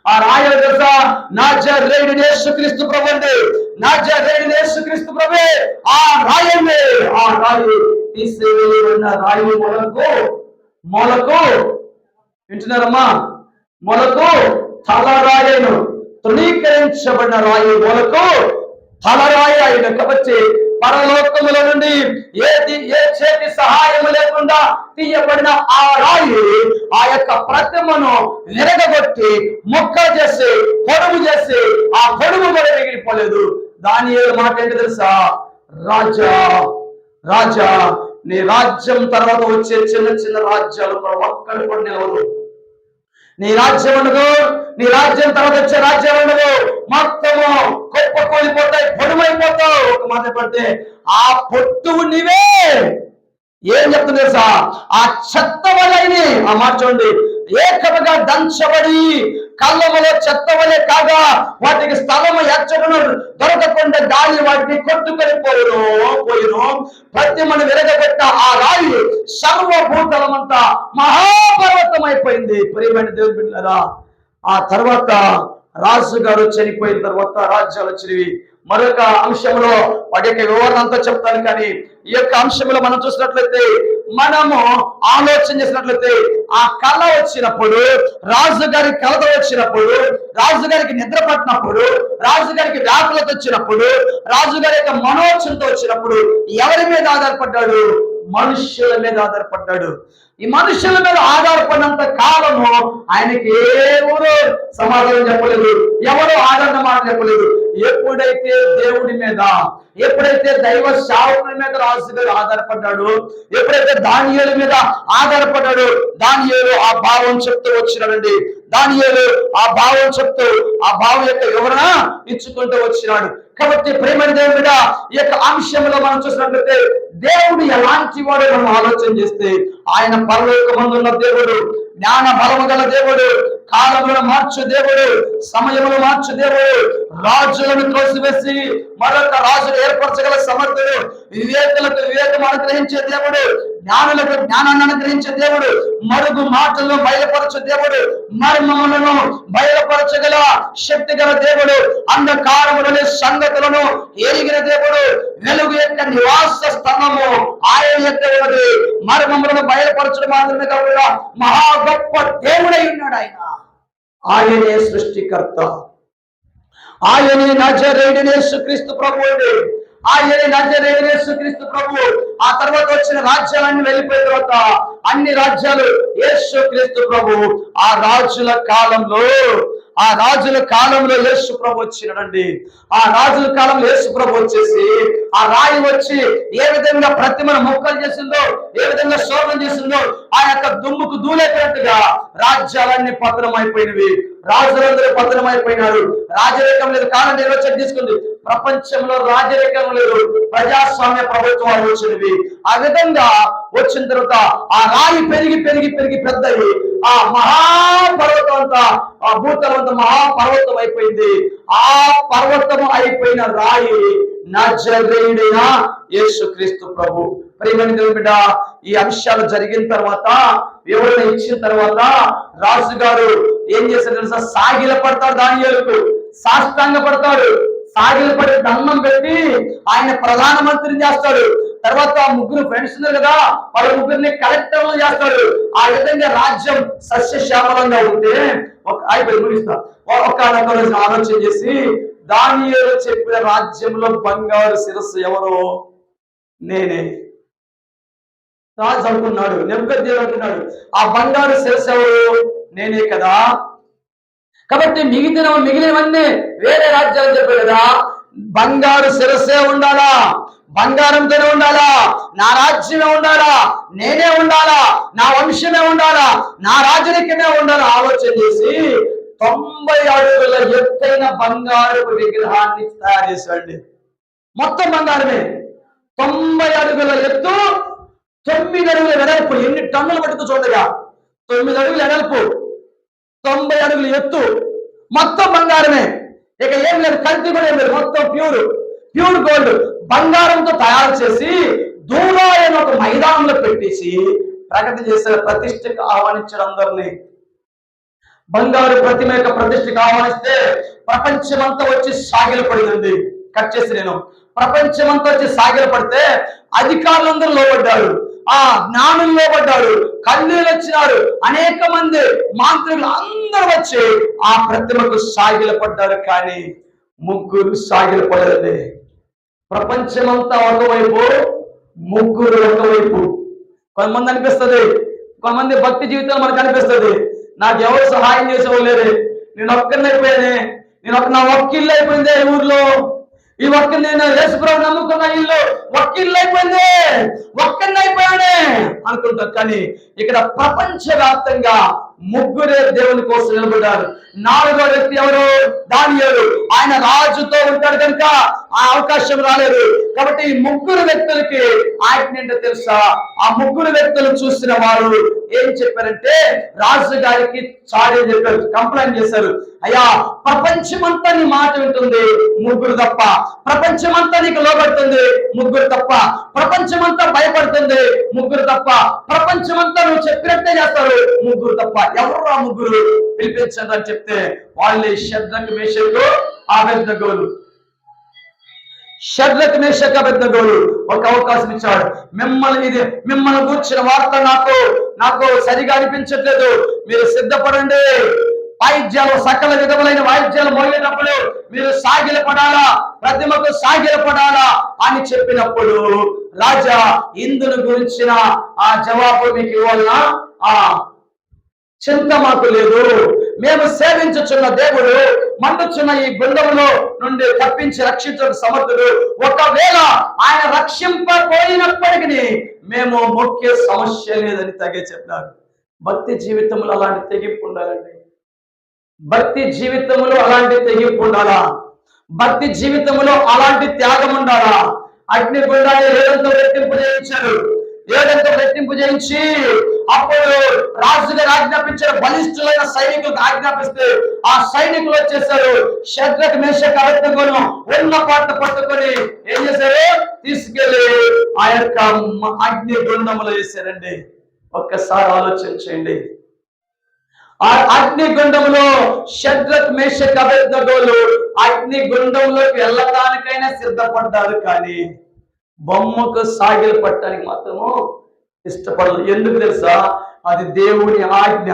ఆ రాయి ఎవరు తెలుసా? నజరేయుడైన యేసుక్రీస్తు ప్రభు అండి. నజరేయుడైన యేసుక్రీస్తు ప్రభు ఆ రాయి. ఆ రాయి తీసివేయబడిన రాయి మొలకు వింటున్నారమ్మా? మొలకు తలరాయను, తృణీకరించబడిన రాయి మొలకు తలరాయి అయిన. కాబట్టి పరలోకముల నుండి ఏ చేతి సహాయం లేకుండా తీయబడిన ఆ రాయి ఆ యొక్క ప్రతిమను విరగగొట్టి ముక్కలు చేసి పొడుగు చేసి ఆ పొడుగు కూడా మిగిలిపోలేదు. దానియేలు మాట ఏంటి తెలుసా? రాజా నీ రాజ్యం తర్వాత వచ్చే చిన్న చిన్న రాజ్యాలు ఒక్కడు కూడా నిలవదు. నీ రాజ్యం అనగా నీ రాజ్యం తర్వాత వచ్చే రాజ్యాలు ఉండవు, మొత్తము గొప్ప కూలిపోతాయి, పొడుమైపోతావు. ఒక మాట పడితే ఆ పొట్టువు నీవే. ఏం చెప్తుంది తెలుసా? ఆ చెత్త వలెని, ఆ మాట చూడండి, ఏకముగా దంచబడి కళ్ళములో చెత్త వలె కాగా వాటికి స్థలము ఎచ్చటను దొరకకుండా గాలి వాటిని కొట్టుకొని పోయిను. ప్రతి మన విరగబెట్ట ఆ రాయి సర్వభూతలమంతా మహాపర్వతం అయిపోయింది. ప్రియమైన దేవుని బిడ్డలారా, ఆ తర్వాత రాజుగారు చనిపోయిన తర్వాత రాజ్యాలు వచ్చినవి. మరొక అంశంలో వాటి యొక్క వివరణ అంతా చెప్తాను, కానీ ఈ యొక్క అంశంలో మనం చూసినట్లయితే, మనము ఆలోచన చేసినట్లయితే, ఆ కళ వచ్చినప్పుడు, రాజుగారి కళ వచ్చినప్పుడు, రాజుగారికి నిద్ర పట్టినప్పుడు, రాజుగారికి వ్యాకులత వచ్చినప్పుడు, రాజుగారి యొక్క మనోచనతో వచ్చినప్పుడు ఎవరి మీద ఆధారపడ్డాడు? మనుష్యుల మీద ఆధారపడ్డాడు. ఈ మనుషుల మీద ఆధారపడినంత కాలము ఆయనకి ఎవరు సమాధానం చెప్పలేదు, ఎవరు ఆదరణ మాట చెప్పలేదు. ఎప్పుడైతే దేవుడి మీద, ఎప్పుడైతే దైవ సేవకుడి మీద రాజుగారు ఆధారపడ్డాడు, ఎప్పుడైతే దానియేలు మీద ఆధారపడ్డాడు, దానియేలు ఆ భావం చెప్తూ వచ్చినాడండి. దానియేలు ఆ భావం చెప్తూ ఆ భావం యొక్క వివరణ ఇచ్చుకుంటూ వచ్చినాడు. కాబట్టి ప్రేమని దేవుడి మీద ఈ యొక్క అంశంలో మనం చూసినట్లయితే, దేవుడు ఎలాంటి వాడు మనం ఆలోచన చేస్తే, ఆయన పరలోకమందున్న దేవుడు, జ్ఞాన బలము గల దేవుడు, కాలములను మార్చు దేవుడు, సమయములు మార్చు దేవుడు, రాజులను త్రోసివేసి మరొక రాజును ఏర్పరచగల సమర్థుడు, వివేకులకు వివేకం అనుగ్రహించే దేవుడు, జ్ఞానులకు జ్ఞానాన్ని అనుగ్రహించే దేవుడు, మరుగు మాటలను బయలుపరచే దేవుడు, మర్మములను బయలుపరచగల శక్తి గల దేవుడు, అంధకారములోని సంగతులను ఎరిగిన దేవుడు, వెలుగు యొక్క నివాస స్థలము ఆయన యొక్క ఉన్నది, మర్మములను బయలుపరచడం మాత్రమే కాకుండా మహా గొప్ప దేవుడై ఉన్నాడు. ఆయనే సృష్టికర్త, ఆయనే నజరేయుడైన యేసుక్రీస్తు ప్రభువు అండి. ఆయనే నజరేయుడైన యేసుక్రీస్తు ప్రభువు. ఆ తర్వాత వచ్చిన రాజ్యాలన్నీ వెళ్ళిపోయిన తర్వాత అన్ని రాజ్యాలు యేసుక్రీస్తు ప్రభువు. ఆ రాజుల కాలంలో యేసు ప్రభు వచ్చినాడండి. ఆ రాజుల కాలంలో యేసు ప్రభు వచ్చేసి ఆ రాయి వచ్చి ఏ విధంగా ప్రతిమను మొక్కలు చేసిందో, ఏ విధంగా శోభం చేసిందో, ఆ యొక్క దుమ్ముకు దూలేటట్టుగా రాజ్యాలన్నీ పతనం అయిపోయినవి, రాజులందరూ పతనం అయిపోయినారు. రాజరికం లేదు, కాలం నిర్వచన తీసుకుంది. ప్రపంచంలో రాజరికం లేదు, ప్రజాస్వామ్య ప్రభుత్వాలు వచ్చినవి. ఆ విధంగా వచ్చిన తర్వాత ఆ రాయి పెరిగి పెరిగి పెరిగి పెద్దవి, ఆ మహాపర్వతం అంతా, ఆ భూతలం అంతా మహాపర్వతం అయిపోయింది. ఆ పర్వతము అయిపోయిన రాయి నజరేయుడైన యేసుక్రీస్తు ప్రభు. ప్రియమైన దేవుని బిడ్డ, ఈ అంశాలు జరిగిన తర్వాత, వివరణ ఇచ్చిన తర్వాత రాజుగారు ఏం చేశారు తెలుసా? సాగిల పడతాడు, దానియేలుకు సాష్టాంగ పడతాడు. సాగిల పడి దండం పెట్టి ఆయన ప్రధానమంత్రిని చేస్తాడు. తర్వాత ముగ్గురు ఫ్రెండ్స్ ఉన్నారు కదా, వాళ్ళ ముగ్గురిని కలెక్టర్లు చేస్తాడు. ఆ విధంగా రాజ్యం సస్యశ్యామలంగా ఉంటే ముగిస్తా ఒక ఆలోచన చేసి, దానియేలు చెప్పిన రాజ్యంలో బంగారు శిరస్సు ఎవరో నేనే. రాజు అనుకున్నాడు, నెబుకద్నెజరు అంటున్నాడు, ఆ బంగారు శిరస్సు ఎవరు? నేనే కదా. కాబట్టి మిగిలినవన్నీ వేరే రాజ్యాలు చెప్పారు కదా, బంగారు శిరస్సే ఉండాలా, బంగారంతోనే ఉండాలా, నా రాజ్యమే ఉండాలా, నేనే ఉండాలా, నా వంశమే ఉండాలా, నా రాజరికమే ఉండాలా ఆలోచన చేసి 90 అడుగుల ఎత్తైన బంగారు విగ్రహాన్ని తయారు చేశాడు. మొత్తం బంగారమే. 90 అడుగుల ఎత్తు, 9 అడుగుల వెడల్పు. ఎన్ని టన్నులు పట్టుకు చూడగా, 9 అడుగుల వెడల్పు, 90 అడుగుల ఎత్తు, మొత్తం బంగారమే. ఇక ఏం లేదు, కల్తీ కూడా ఏం లేదు, మొత్తం ప్యూర్ గోల్డ్ బంగారంతో తయారు చేసి దూరాయన ఒక మైదానంలో పెట్టేసి ప్రకటన చేశారు. ప్రతిష్ఠకు ఆహ్వానించారు అందరినీ. బంగారు ప్రతిమ యొక్క ప్రతిష్ఠకు ఆహ్వానిస్తే ప్రపంచమంతా వచ్చి సాగిల పడిందండి. కట్ చేసి నేను ప్రపంచమంతా వచ్చి సాగిల పడితే అధికారులందరూ లోబడ్డారు, ఆ జ్ఞానులు లోబడ్డారు, కన్యలు వచ్చినారు, అనేక మంది మాంత్రికులు అందరూ వచ్చి ఆ ప్రతిమకు సాగిల పడ్డారు. కానీ ముగ్గురు సాగిల పడలేదండి. ప్రపంచమంతా ఒకవైపు, ముగ్గురు ఒకవైపు. కొంతమంది అనిపిస్తుంది, కొంతమంది భక్తి జీవితం మనకు అనిపిస్తుంది, నాకు ఎవరు సహాయం చేసేవాళ్ళు లేరే, నేను ఒక్కరినైపోయానే, నా ఒక్క ఇల్లు అయిపోయిందే ఈ ఊర్లో, ఈ ఒక్క నేను యేసుప్రభు నమ్ముకున్న ఇల్లు ఒక్క ఇల్లు అయిపోయింది, ఒక్కరినైపోయానే అనుకుంటాం. కానీ ఇక్కడ ప్రపంచవ్యాప్తంగా ముగ్గురే దేవుని కోసం నిలబడ్డారు. నాలుగో వ్యక్తి ఎవరు? దానియేలు. ఆయన రాజుతో ఉంటాడు కనుక ఆ అవకాశం రాలేదు. కాబట్టి ఈ ముగ్గురు వ్యక్తులకి ఆజ్ఞ ఏంటో తెలుసా? ఆ ముగ్గురు వ్యక్తులు చూసిన వారు ఏం చెప్పారంటే రాజు గారికి చాడీ చెప్పారు, కంప్లైంట్ చేశారు. అయ్యా, ప్రపంచమంతా నీ మాట వింటుంది, ముగ్గురు తప్ప. ప్రపంచమంతా నీకు లోబడుతుంది, ముగ్గురు తప్ప. ప్రపంచమంతా భయపడుతుంది, ముగ్గురు తప్ప. ప్రపంచమంతా నువ్వు చెప్పినట్టే చేస్తారు, ముగ్గురు తప్ప. ఎవరు ఆ ముగ్గురు? పిలిపించండి అని చెప్తే వాళ్ళే షద్రకు, మేషకు, అబేద్నెగోలు. షద్రకు, మేషకు, అబేద్నెగోలు ఒక అవకాశం ఇచ్చాడు. మిమ్మల్ని కూర్చిన వార్త నాకు సరిగా అనిపించట్లేదు, మీరు సిద్ధపడండి. వాయిద్యాలు, సకల విధములైన వాయిద్యాలు మోగినప్పుడు మీరు సాగిలపడాలా, ప్రతిమకు సాగిలపడాలా అని చెప్పినప్పుడు రాజా ఇందును గురించిన ఆ జవాబు మీకు ఇవ్వాలన్నా ఆ చింత మాకు లేదు. మేము సేవించుచున్న దేవుడు మండుచున్న ఈ గుండములో నుండి తప్పించి రక్షించడం సమర్థుడు. ఒకవేళ ఆయన రక్షింపబోయినప్పటికీ మేము మొక్కే సమస్య లేదని తగే చెప్పినారు. భక్తి జీవితంలో అలాంటి తెగింపు ఉండాలండి. భక్తి జీవితంలో అలాంటి తెగింపు ఉండాలా? భక్తి జీవితంలో అలాంటి త్యాగం ఉండాలా? అగ్నిగుండాన్ని ఏడంతో రెట్టింపు చేయించారు. ఏడంతో రెట్టింపు చేయించి అప్పుడు రాజుగారు ఆజ్ఞాపించిన బలిష్ఠులైన సైనికులకు ఆజ్ఞాపిస్తే ఆ సైనికులు వచ్చేసారు. షద్రకు, మేషకు, అబేద్నెగోను ఉన్న పాట పట్టుకొని ఏం చేశారు? తీసుకెళ్లి ఆ యొక్క అగ్నిగుండంలో వేశారండి. ఒక్కసారి ఆలోచించండి. ఆ అగ్నిగుండంలో షద్రకు, మేషకు, అబేద్నెగోలు అగ్నిగుండంలోకి వెళ్ళటానికైనా సిద్ధపడ్డారు, కానీ బొమ్మకు సాగిలు పట్టడానికి మాత్రము ఇష్టపడలేదు. ఎందుకు తెలుసా? అది దేవుని ఆజ్ఞ.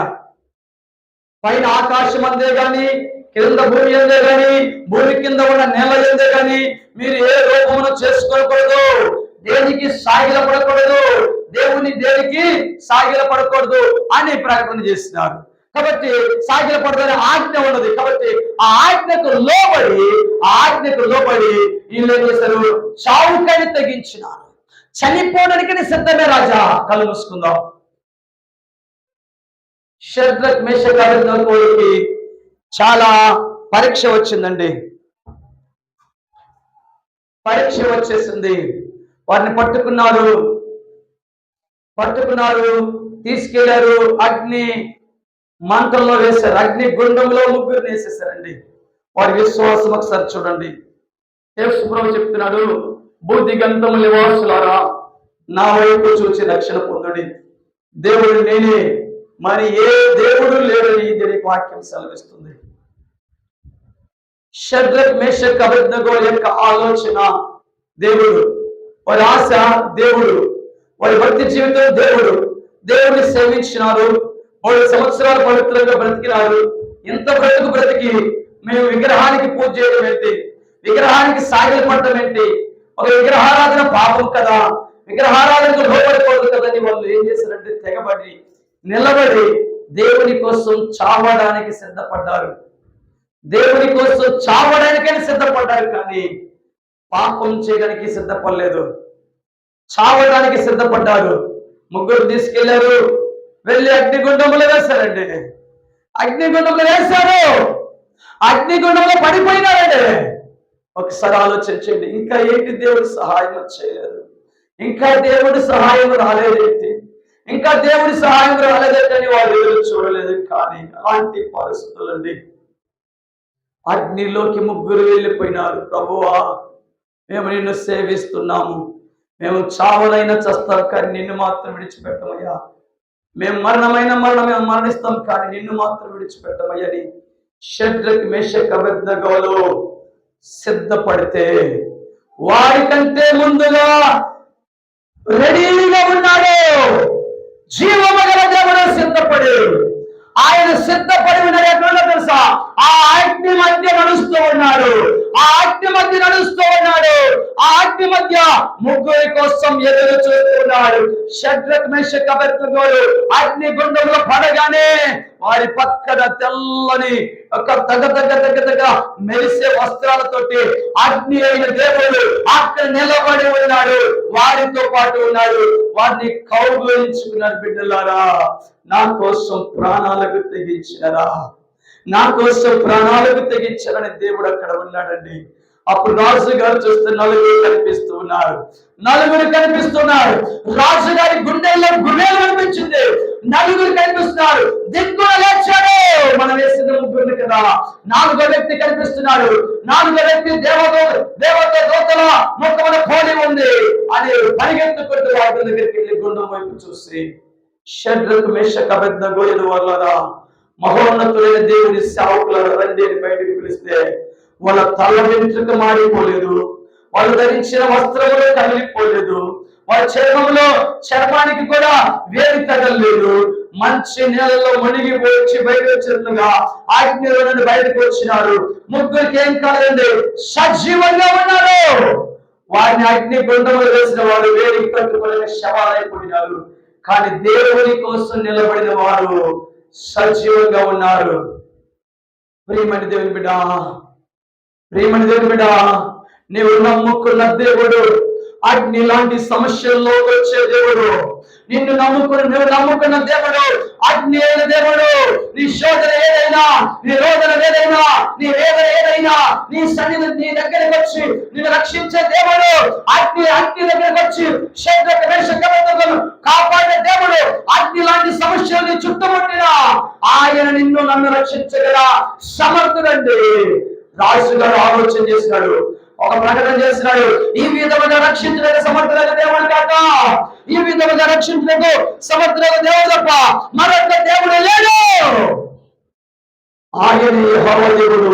పైన ఆకాశం అందే గాని, కింద భూమి అందే గాని, భూమి కింద ఉన్న నేల అందే గాని మీరు ఏ రూపమును చేసుకోకూడదు, దేనికి సాగిలపడకూడదు, దేవుని దేనికి సాగిలపడకూడదు అని ప్రకటన చేస్తున్నారు. కాబట్టి సాగిలపడదని ఆజ్ఞ ఉన్నది. కాబట్టి ఆ ఆజ్ఞకు లోబడి వీళ్ళు ఏం చేశారు? చావుకని తెగించినారు. చనిపోవడానికి సిద్ధమే. రాజా కళ్ళు మూసుకుందాం. షద్రకు, మేషకు, అబేద్నెగోకి చాలా పరీక్ష వచ్చిందండి. పరీక్ష వచ్చేసింది. వారిని పట్టుకున్నారు, తీసుకెళ్లారు, అగ్ని మంటల్లో వేశారు. అగ్ని గుండంలో ముగ్గురు వేసేసారండి. వారి విశ్వాసం ఒకసారి చూడండి. యేసు ప్రభువు చెప్తున్నాడు, బుద్ధిగంతము నివాసులారా నా వైపు చూచి రక్షణ పొందుడి, దేవుడు నేనే, మరి ఏ దేవుడు లేడని దీనికి వాక్యం సెలవిస్తుంది. షద్రకు, మేషకు, అబేద్నెగోల యొక్క ఆలోచన దేవుడు, వారి ఆశ దేవుడు, వారి భక్తి జీవితం దేవుడు. దేవుడిని సేవించినారు. 3 సంవత్సరాలు పవిత్రంగా బ్రతికినారు. ఇంత బ్రతికి మేము విగ్రహానికి పూజ చేయడం ఏంటి? విగ్రహానికి సాగిలు పడటం ఏంటి? ఒక విగ్రహారాధన పాపం కదా, విగ్రహారాధనకు లోపడిపోదు కదని వాళ్ళు ఏం చేశారంటే తెగబడి నిలబడి దేవుని కోసం చావడానికి సిద్ధపడ్డారు. దేవుని కోసం చావడానికైనా సిద్ధపడ్డారు, కానీ పాపం చేయడానికి సిద్ధపడలేదు. చావడానికి సిద్ధపడ్డారు. ముగ్గురు తీసుకెళ్లారు, వెళ్ళి అగ్నిగుండంలో వేశారండి. అగ్నిగుండంలో వేశారు, అగ్నిగుండంలో పడిపోయినారండి. ఒకసారి ఆలోచించండి. ఇంకా ఏంటి దేవుడి సహాయం చేయలేదు? ఇంకా దేవుడి సహాయం రాలేదేంటి? ఇంకా దేవుడి సహాయం రాలేదేంటని వాళ్ళు ఎదురు చూడలేదు. కానీ అలాంటి పరిస్థితులండి. అగ్నిలోకి ముగ్గురు వెళ్ళిపోయినారు. ప్రభువా, మేము నిన్ను సేవిస్తున్నాము, మేము చావలైనా చస్తాం, కానీ నిన్ను మాత్రం విడిచిపెట్టమయ్యా. మేము మరణమే మరణిస్తాం, కానీ నిన్ను మాత్రం విడిచిపెట్టమయ్యని షద్రకు, మేషకు, అబేద్నెగోలు సిద్ధపడితే వారికంటే ముందుగా రెడీగా ఉన్నాడు జీవము గల దేవుడు. ఆయన సిద్ధపడి ఉన్నాడు. ఎక్కడ తెలుసా? ఆ అగ్ని అగ్ని మధ్య నడుస్తూ ఉన్నాడు. ఆ అగ్ని మధ్య నడుస్తూ ఉన్నాడు. ఆ అగ్ని మధ్య ముగ్గురి కోసం ఎదురు చూస్తున్నాడు. షడ్రక్ మేషక్ అబేద్నెగోలు అగ్ని గుండంలో పడగానే వారి పక్కన తెల్లని ఒక తగ మెరిసే వస్త్రాలతోటి అగ్ని అయిన దేవుడు అక్కడ నిలబడి ఉన్నాడు. వారితో పాటు ఉన్నాడు. వారిని కౌగిలించుకున్నారు. బిడ్డలారా, నా కోసం ప్రాణాలకు తెగించారా, నా కోసం ప్రాణాలకు తెగించారని దేవుడు అక్కడ ఉన్నాడండి. అప్పుడు రాజు గారు చూస్తే నలుగురు కనిపిస్తున్నారు. రాజుగారి గుండెల్లో గుర్రెలు అనిపించింది. నలుగురు కనిపిస్తున్నారు. దిక్కున లేచాడు. మనం వేసిన ముగ్గురు కదా. నాలుగో వ్యక్తి కనిపిస్తున్నాడు. నాలుగో వ్యక్తి దేవదూతల ముఖమున పోలి ఉంది అని పరిగెత్తుకుంటూ వాటి దగ్గరికి వెళ్ళి గుండం వైపు చూసి, షడ్రక్ మేషక్ అబేద్నెగోలు వాళ్ళరా, మహోన్నతుడైన దేవుని సేవకులను రండి అని బయటకు పిలిస్తే వాళ్ళ తల వెంట్రుక మాడిపోలేదు. వాళ్ళు ధరించిన వస్త్రములు కదిలిపోలేదు. వాళ్ళ చర్మానికి కూడా వేడి తగలలేదు. మంచి నీళ్ళలో మునిగి వచ్చి బయటకు వచ్చినట్లుగా అగ్నిలో నుండి బయటకు వచ్చినారు. ముగ్గురికి ఏం కాదండి, సజీవంగా ఉన్నారు. వారిని అగ్ని గుండంలో వేసిన వారు వేడికి తట్టుకోలేని శవాలైపోయినారు. కానీ దేవుని కోసం నిలబడిన వారు సజీవంగా ఉన్నారు. ప్రియమైన దేవుని బిడ్డ, నీవు నమ్ముకున్న దేవుడు అగ్ని లాంటి సమస్యల్లో వచ్చే దేవుడు. నువ్వు నమ్ముకున్న దేవుడు అగ్ని అయిన దేవుడు. నీ శోధన ఏదైనా, నీ రోదన ఏదైనా, నీ వేదన ఏదైనా, నీ సన్నిధి నీ దగ్గరికి వచ్చి నిన్ను రక్షించే దేవుడు. అగ్ని దగ్గరికి వచ్చి షడ్రక్ మేషక్ అబేద్నెగోలను కాపాడే దేవుడు. అగ్ని లాంటి సమస్యల్ని చుట్టుముట్టినా ఆయన నన్ను రక్షించగల సమర్థుడండి. రాజుగారు ఆలోచన చేసినాడు, ఒక ప్రకటన చేసినాడు. ఈ విధముగా రక్షించడానికి సమర్థులైన దేవుడు కాక, ఈ విధముగా రక్షించడానికి సమర్థులైన దేవుడు తప్ప మరొక దేవుడు లేడు. ఆయన యెహోవా దేవుడు.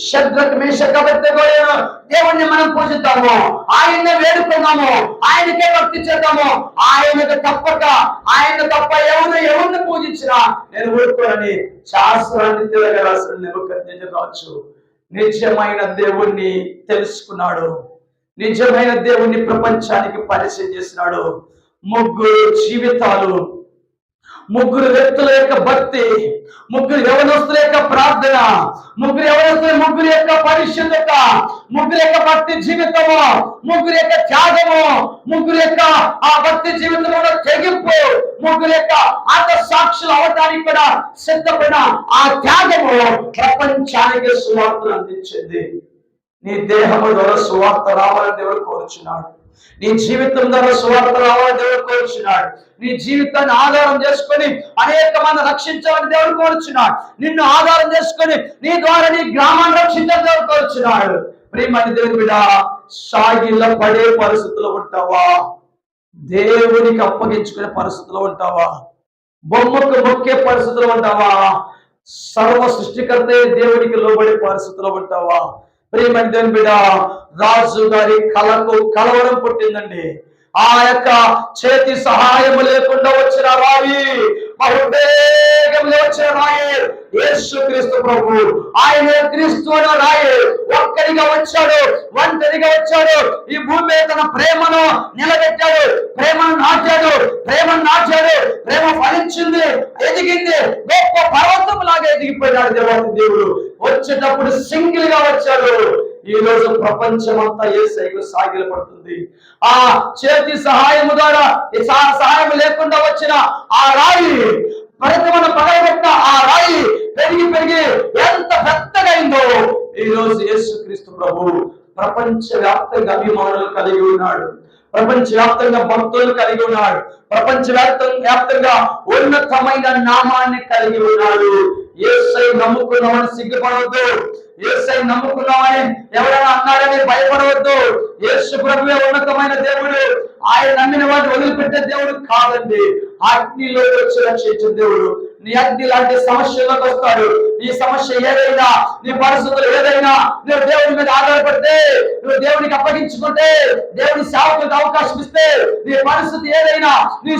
షడ్రక్ మేషక్ అబేద్నెగోలు దేవుణ్ణి మనం పూజిద్దాము, ఆయన్ని వేడుకున్నాము, ఆయనకే భక్తి చేద్దాము. ఆయనకు తప్ప ఎవరిని పూజించినా నేను ఊరుకోనని శాస్త్రాన్ని తిరగరాసిన నెబుకద్నెజరు నిజమైన దేవుణ్ణి తెలుసుకున్నాడు. నిజమైన దేవుణ్ణి ప్రపంచానికి పరిచయం చేసినాడు. ముగ్గురు జీవితాలు, ముగ్గురు వ్యక్తుల యొక్క భక్తి, ముగ్గురు యవనస్తుల యొక్క ప్రార్థన, ముగ్గురు యొక్క పరిశుద్ధత, ముగ్గురు యొక్క భక్తి జీవితము, ముగ్గురు యొక్క త్యాగము, ముగ్గురు యొక్క ఆ భక్తి జీవితంలో తెగింపు, ముగ్గురు యొక్క ఆత్మ సాక్షులు అవటానికి కూడా సిద్ధపడిన ఆ త్యాగము ప్రపంచానికి సువార్తను అందించింది. నీ దేహము ద్వారా సువార్త రావాలని దేవుడు కోరుచున్నాడు. నీ జీవితం ద్వారా సువార్త రావాలని దేవుడు కోరుచున్నాడు. నీ జీవితాన్ని ఆధారం చేసుకొని అనేక మంది రక్షించాలని దేవుడు కోరుచున్నాడు. నిన్ను ఆధారం చేసుకొని నీ ద్వారా నీ గ్రామాన్ని రక్షించాలని దేవుడు కోరుచున్నాడు. ప్రియమైన దేవుని బిడ్డ, సాగిల పడే పరిస్థితుల్లో ఉంటావా? దేవునికి అప్పగించుకునే పరిస్థితుల్లో ఉంటావా? బొమ్మకు మొక్కే పరిస్థితుల్లో ఉంటావా? సర్వ సృష్టికర్త దేవునికి లోబడే పరిస్థితుల్లో ఉంటావా? ప్రియమైన దేవుని బిడ్డ, రాజు గారి కలవరం పుట్టిందండి. ఆ యొక్క చేతి సహాయం లేకుండా వచ్చిన రాయి, బహువేగంగా వచ్చిన రాయి యేసుక్రీస్తు ప్రభు. ఆయన క్రీస్తు అనే రాయి ఒంటరిగా వచ్చాడు. ఈ భూమి మీద తన ప్రేమను నిలబెట్టాడు, ప్రేమను నాటాడు. ప్రేమ ఫలించింది, ఎదిగింది, గొప్ప పర్వతం లాగా ఎదిగిపోయాడు దేవాది దేవుడు. వచ్చేటప్పుడు సింగిల్ గా వచ్చాడు. ఈ రోజు ప్రపంచం అంతా యేసయ్యకు సాగిల పడుతుంది. ఆ చేతి సహాయం ద్వారా, సహాయం లేకుండా వచ్చిన ఆ రాయి, పరితమను పగలగొట్టిన ఆ రాయి పెరిగి ఎంత పెద్దగా అయిందో ఈ రోజు యేసుక్రీస్తు ప్రభు ప్రపంచ వ్యాప్తంగా అభిమానులు కలిగి ఉన్నాడు. ప్రపంచ వ్యాప్తంగా భక్తులు కలిగి ఉన్నాడు. ప్రపంచ వ్యాప్తంగా ఉన్నతమైన నామాన్ని కలిగి ఉన్నాడు. యేసయ్య నమ్ముకున్నామని సిగ్గుపడవద్దు. యేసయ్య నమ్ముకున్నామని ఎవరైనా అన్నారని భయపడవద్దు. యేసు ప్రభువే ఉన్నతమైన దేవుడు. ఆయన నమ్మిన వాడిని వదిలిపెట్టే దేవుడు కాదండి. అగ్నిలో వచ్చి రక్షించిన దేవుడు. నీ అగ్ని లాంటి సమస్యలోకి వస్తాడు. నీ సమస్య ఏదైనా, నీ పరిస్థితులు ఏదైనా, నువ్వు దేవుడి మీద ఆధారపడితే, నువ్వు దేవునికి అప్పగించుకుంటే, దేవుని సేవకులకు అవకాశం ఇస్తే, నీ పరిస్థితి ఏదైనా, నీ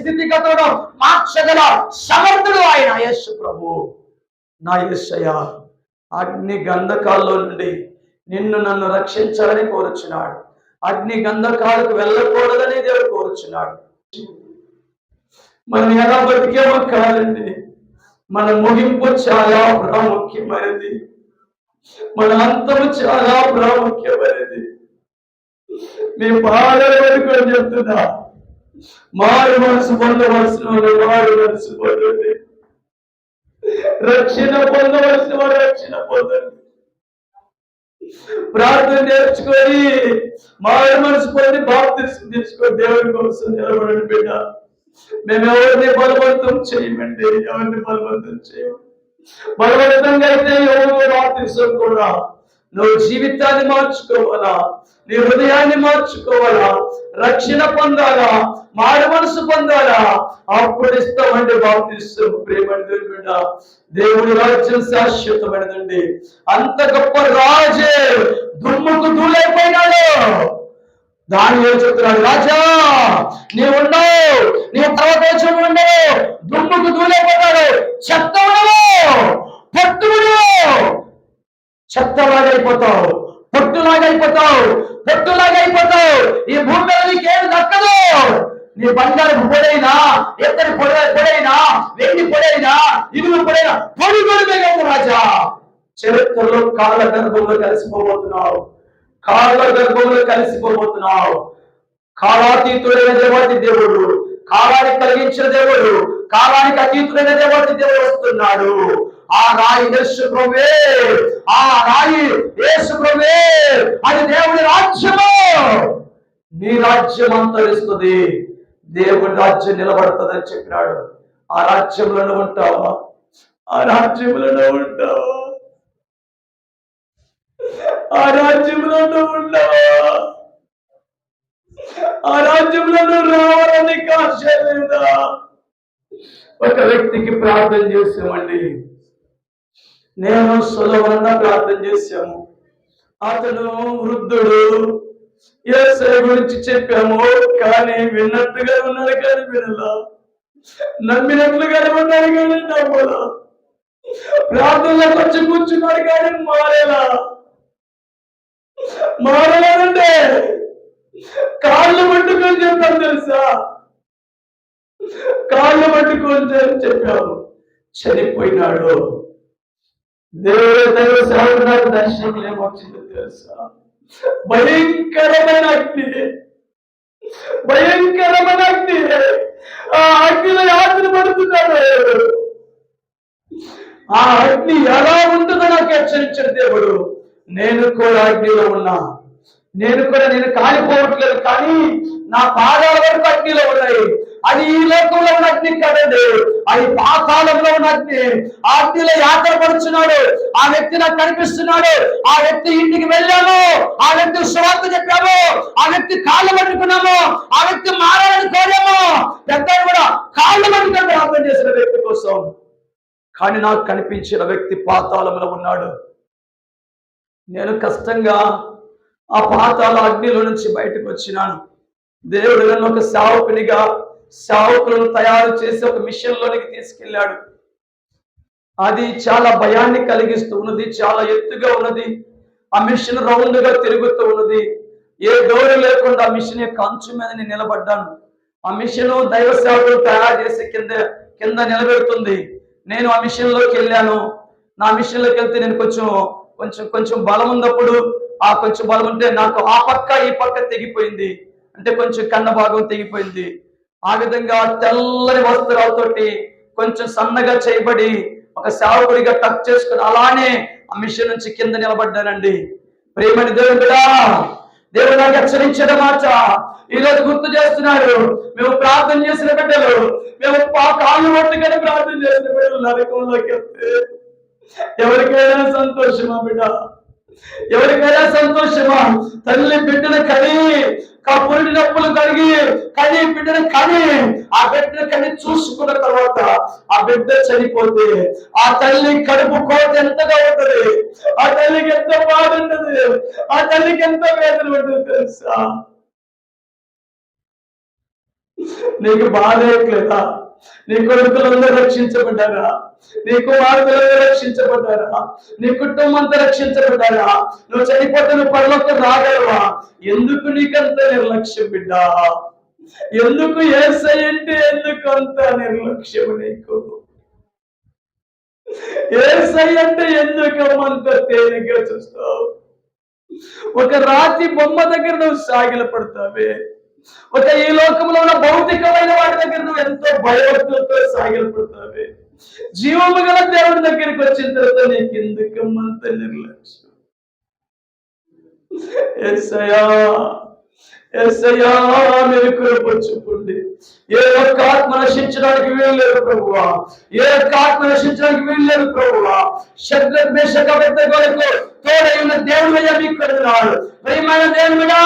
స్థితిగతులను మార్చగల సమర్థుడు ఆయన యేసు ప్రభు. నా యేసయ్య అగ్ని గంధకాల్లో నుండి నిన్ను నన్ను రక్షించాలని కోరుచున్నాడు. అగ్ని గంధకాలకు వెళ్ళకూడదని దేవుడు కోరుచున్నాడు. మనం ఎలా బతికేమో కాదండి, మన ముగింపు చాలా ప్రాముఖ్యమైనది, మన అంతము చాలా ప్రాముఖ్యమైనది. మేము బాగా పడుకొని చెప్తున్నా, మారు మనసు పొందవలసిన వాళ్ళు మారు మనసు పొందండి, రక్షణ పొందవలసిన వాడు రక్షణ పొందండి. ప్రార్థన నేర్చుకొని మారు మనసు పొంది బాప్తిస్మం తీసుకొని దేవుడి కోసం నిలబడండి బిడ్డ. మేము ఎవరిని బలవంతం చేయమండి, ఎవరిని బలవంతం చేయము. బలవంతంగా అయితే ఎవరు బాప్తిస్మం కూడా నువ్వు జీవితాన్ని మార్చుకోవాలా, నీ హృదయాన్ని మార్చుకోవాలా, రక్షణ పొందాలా, మారు మనసు పొందాలా, అప్పుడు ఇస్తామండి బాప్తిస్మం. ప్రేమని బిడ్డ, దేవుడి రాజ్యం శాశ్వతమైనదండి. అంత గొప్ప రాజే దుమ్ముకు ధూళైపోయినాడు. దానియేలు చెప్తున్నాడు, రాజా నీవున్నావు, నీవు తర్వాత ఉండవు, దుమ్ముకు ధూళైపోతాడు, చెత్త ఉండవు, పొట్టుడు, చెత్తలాగైపోతావు, పొట్టులాగైపోతావు, పొట్టులాగైపోతావు. ఈ భూమి మీద నీకేం దక్కదు. నీ బంగారు పొడైనా, ఎత్తడి పొడైనా, వెండి పొడైనా, ఇనుము పొడైనా పొడి పొడిపోయావు రాజా. చరిత్రలో కాళ్ళ గర్భంలో కలిసిపోబోతున్నావు, కాళ్ళ గర్భంలో కలిసిపోబోతున్నావు. కాలాతీతుడైన దేవాతి దేవుడు, కాలానికి కలిగించిన దేవుడు, కాలానికి అతీతుడైన దేవాతి దేవుడు వస్తున్నాడు. ఆ రాయి యేసు ప్రభువే, ఆ రాయి యేసు ప్రభువే, అది దేవుడి రాజ్యము. నీ రాజ్యం అంతరిస్తుంది, దేవుడి రాజ్యం నిలబడుతుందని చెప్పినాడు. ఆ రాజ్యంలో ఉంటావా? ఆ రాజ్యంలో ఉంటావా? ఆ రాజ్యంలో ఉండవా? ఆ రాజ్యంలో రావాలని ఆశ లేదా? ఒక వ్యక్తికి ప్రార్థన చేసామండి, నేను సులభంగా ప్రార్థన చేశాము. అతను వృద్ధుడు, యేసయ్య గురించి చెప్పాము, కానీ విన్నట్టుగా ఉన్నారు కానీ వినలా, నమ్మినట్లుగానే ఉన్నారు కానీ నమ్మలా, ప్రార్థనలోకి వచ్చి కూర్చున్నారు కానీ మారలేదంటే కాళ్ళు పట్టుకొని చెప్పాను తెలుసా, కాళ్ళు పట్టుకొని చెప్పాము. చనిపోయినాడు. దేవుడు సాగునాడు. దర్శనం ఏమొచ్చిందో తెలుసా? భయంకరమైన అగ్ని, భయంకరమైన అగ్ని. ఆ అగ్నిలో యాత్ర పడుతున్నాడు. ఆ అగ్ని ఎలా ఉంటుందో నాకు హెచ్చరించిన దేవుడు. నేను కూడా అగ్నిలో ఉన్నా, నేను కాలిపోవట్లేదు, కానీ నా పాదాల వరకు అగ్నిలో ఉన్నాయి. అది ఈ లోకంలో ఉన్న అగ్ని కాదండి, అది పాతాళంలో ఉన్న అగ్ని. ఆ అగ్నిలో యాత్ర పడుచున్నాడు. ఆ వ్యక్తి నాకు కనిపిస్తున్నాడు. ఆ వ్యక్తి ఇంటికి వెళ్ళాము, ఆ వ్యక్తి సువార్త చెప్పాము, ఆ వ్యక్తి కాళ్ళు పట్టుకున్నాము, ఆ వ్యక్తి మారాలని కోరాము. పెద్ద కూడా కాళ్ళు పట్టుకొని ప్రార్థన చేసిన వ్యక్తి కోసం, కానీ నాకు కనిపించిన వ్యక్తి పాతాళంలో ఉన్నాడు. నేను కష్టంగా ఆ పాతాళ అగ్నిలో నుంచి బయటకు వచ్చినాను. దేవుడు నన్ను ఒక సేవకునిగా, సేవకులను తయారు చేసి ఒక మిషన్ లోనికి తీసుకెళ్ళాడు. అది చాలా భయాన్ని కలిగిస్తూ ఉన్నది, చాలా ఎత్తుగా ఉన్నది. ఆ మిషన్ రౌండ్ గా తిరుగుతూ ఉన్నది. ఏ డోరు లేకుండా ఆ మిషన్ యొక్క అంచు మీద నేను నిలబడ్డాను. ఆ మిషన్ దైవ సేవకులు తయారు చేసి కింద నిలబెడుతుంది. నేను ఆ మిషన్ లోకి వెళ్ళాను. నా మిషన్ లోకి వెళ్తే నేను కొంచెం బలం ఉన్నప్పుడు, ఆ కొంచెం బలం ఉంటే నాకు ఆ పక్క ఈ పక్క తెగిపోయింది, అంటే కొంచెం కన్న భాగం తెగిపోయింది. ఆ విధంగా తెల్లని వస్త్రాలతోటి కొంచెం సన్నగా చేయబడి ఒక సేవకుడిగా టచ్ చేసుకుని అలానే ఆ మిషన్ నుంచి కింద నిలబడ్డానండి. ప్రేమని దేవుడా, దేవుడు నాకు హెచ్చరించిన మాట ఈరోజు గుర్తు చేస్తున్నారు. మేము ప్రార్థన చేసిన బిడ్డలు, మేము కాళ్ళు పట్టుకొని ప్రార్థన చేసిన బిడ్డలు నరకంలోకి వెళ్తే ఎవరికైనా సంతోషమా బిడ్డ? ఎవరికైనా సంతోషమా? తల్లి బిడ్డను కని, పురిటి నొప్పులు కని బిడ్డను కని, ఆ బిడ్డను కని చూసుకున్న తర్వాత ఆ బిడ్డ చనిపోతే ఆ తల్లి కడుపు కోత ఎంతగా ఉంటుంది, ఆ తల్లికి ఎంత బాధ ఉంటుంది, ఆ తల్లికి ఎంత వేదన ఉంటుంది తెలుసా? నీకు బాధ ఎట్లేదా? నీ కొడుకులందరూ రక్షించబడ్డారా? నీ కుమార్తెలు రక్షించబడ్డారా? నీ కుటుంబం అంతా రక్షించబడ్డారా? నువ్వు చనిపోతే నువ్వు పరలోకం రాగలవా? ఎందుకు నీకంత నిర్లక్ష్యం బిడ్డా? ఎందుకు యేసయ్య అంటే ఎందుకు అంత నిర్లక్ష్యం నీకు? యేసయ్య అంటే ఎందుకు అంత తేలిగ్గా చూస్తావు? ఒక రాతి బొమ్మ దగ్గర నువ్వు సాగిల పడతావే, ఒక ఈ లోకంలో ఉన్న భౌతికమైన వాటి దగ్గర నువ్వు ఎంతో భయభక్తులతో సాగిల పడతావే, జీవము గల దేవుడి దగ్గరికి వచ్చిన తర్వాత నీకు ఎందుకమ్మంత నిర్లక్ష్యం? యేసయ్యా, యేసయ్యా మీరు కృప చూపండి. ఏ ఒక్క ఆత్మ నశించడానికి వీల్లేదు ప్రభువా, ఏ ఒక్క ఆత్మ నశించడానికి వీల్లేదు ప్రభువా. శద్రక్ మేషక్ అబేద్నెగోలకు తోడైన దేవుడు మీకు కరుణాడు. ప్రియమైన దేవుడా,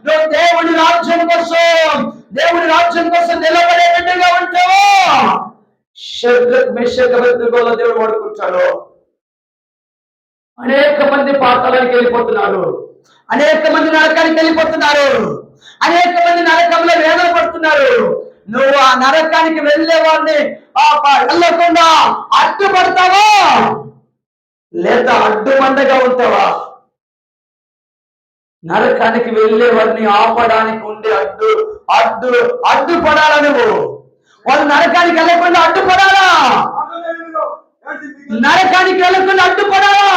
నువ్వు దేవుడి రాజ్యం కోసం నిలబడే బిడ్డగా ఉంటావా? శద్రక్ మేషక్ అబేద్నెగోల దేవుడు వాడుకుంటాడు. అనేక మంది పాతాళానికి వెళ్ళిపోతున్నారు, అనేక మంది నరకానికి వెళ్ళిపోతున్నారు, అనేక మంది నరకంలో వేదన పడుతున్నారు. నువ్వు ఆ నరకానికి వెళ్ళే వాడిని వెళ్ళకుండా అడ్డుపడతావా లేదా అడ్డుమండగా ఉంటావా? నరకానికి వెళ్ళే వాడిని ఆపడానికి ఉండే అడ్డుపడాలా? నువ్వు వాళ్ళు నరకానికి వెళ్ళకుండా అడ్డుపడాలా? నరకానికి వెళ్ళకుండా అడ్డుపడాలా?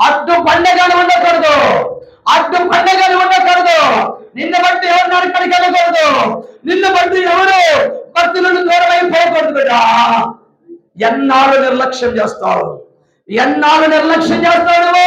అడ్డు పండగలు ఉండకూడదు, అడ్డు పండగలు ఉండకూడదు. నిన్ను బట్టి ఎవరు నరకానికి వెళ్ళకూడదు, నిన్ను బట్టి ఎవరు భక్తులను దూరమైపోకూడదు బిడ్డా. ఎన్నాళ్ళు నిర్లక్ష్యం చేస్తావు? ఎన్నాళ్ళు నిర్లక్ష్యం చేస్తావు నువ్వు?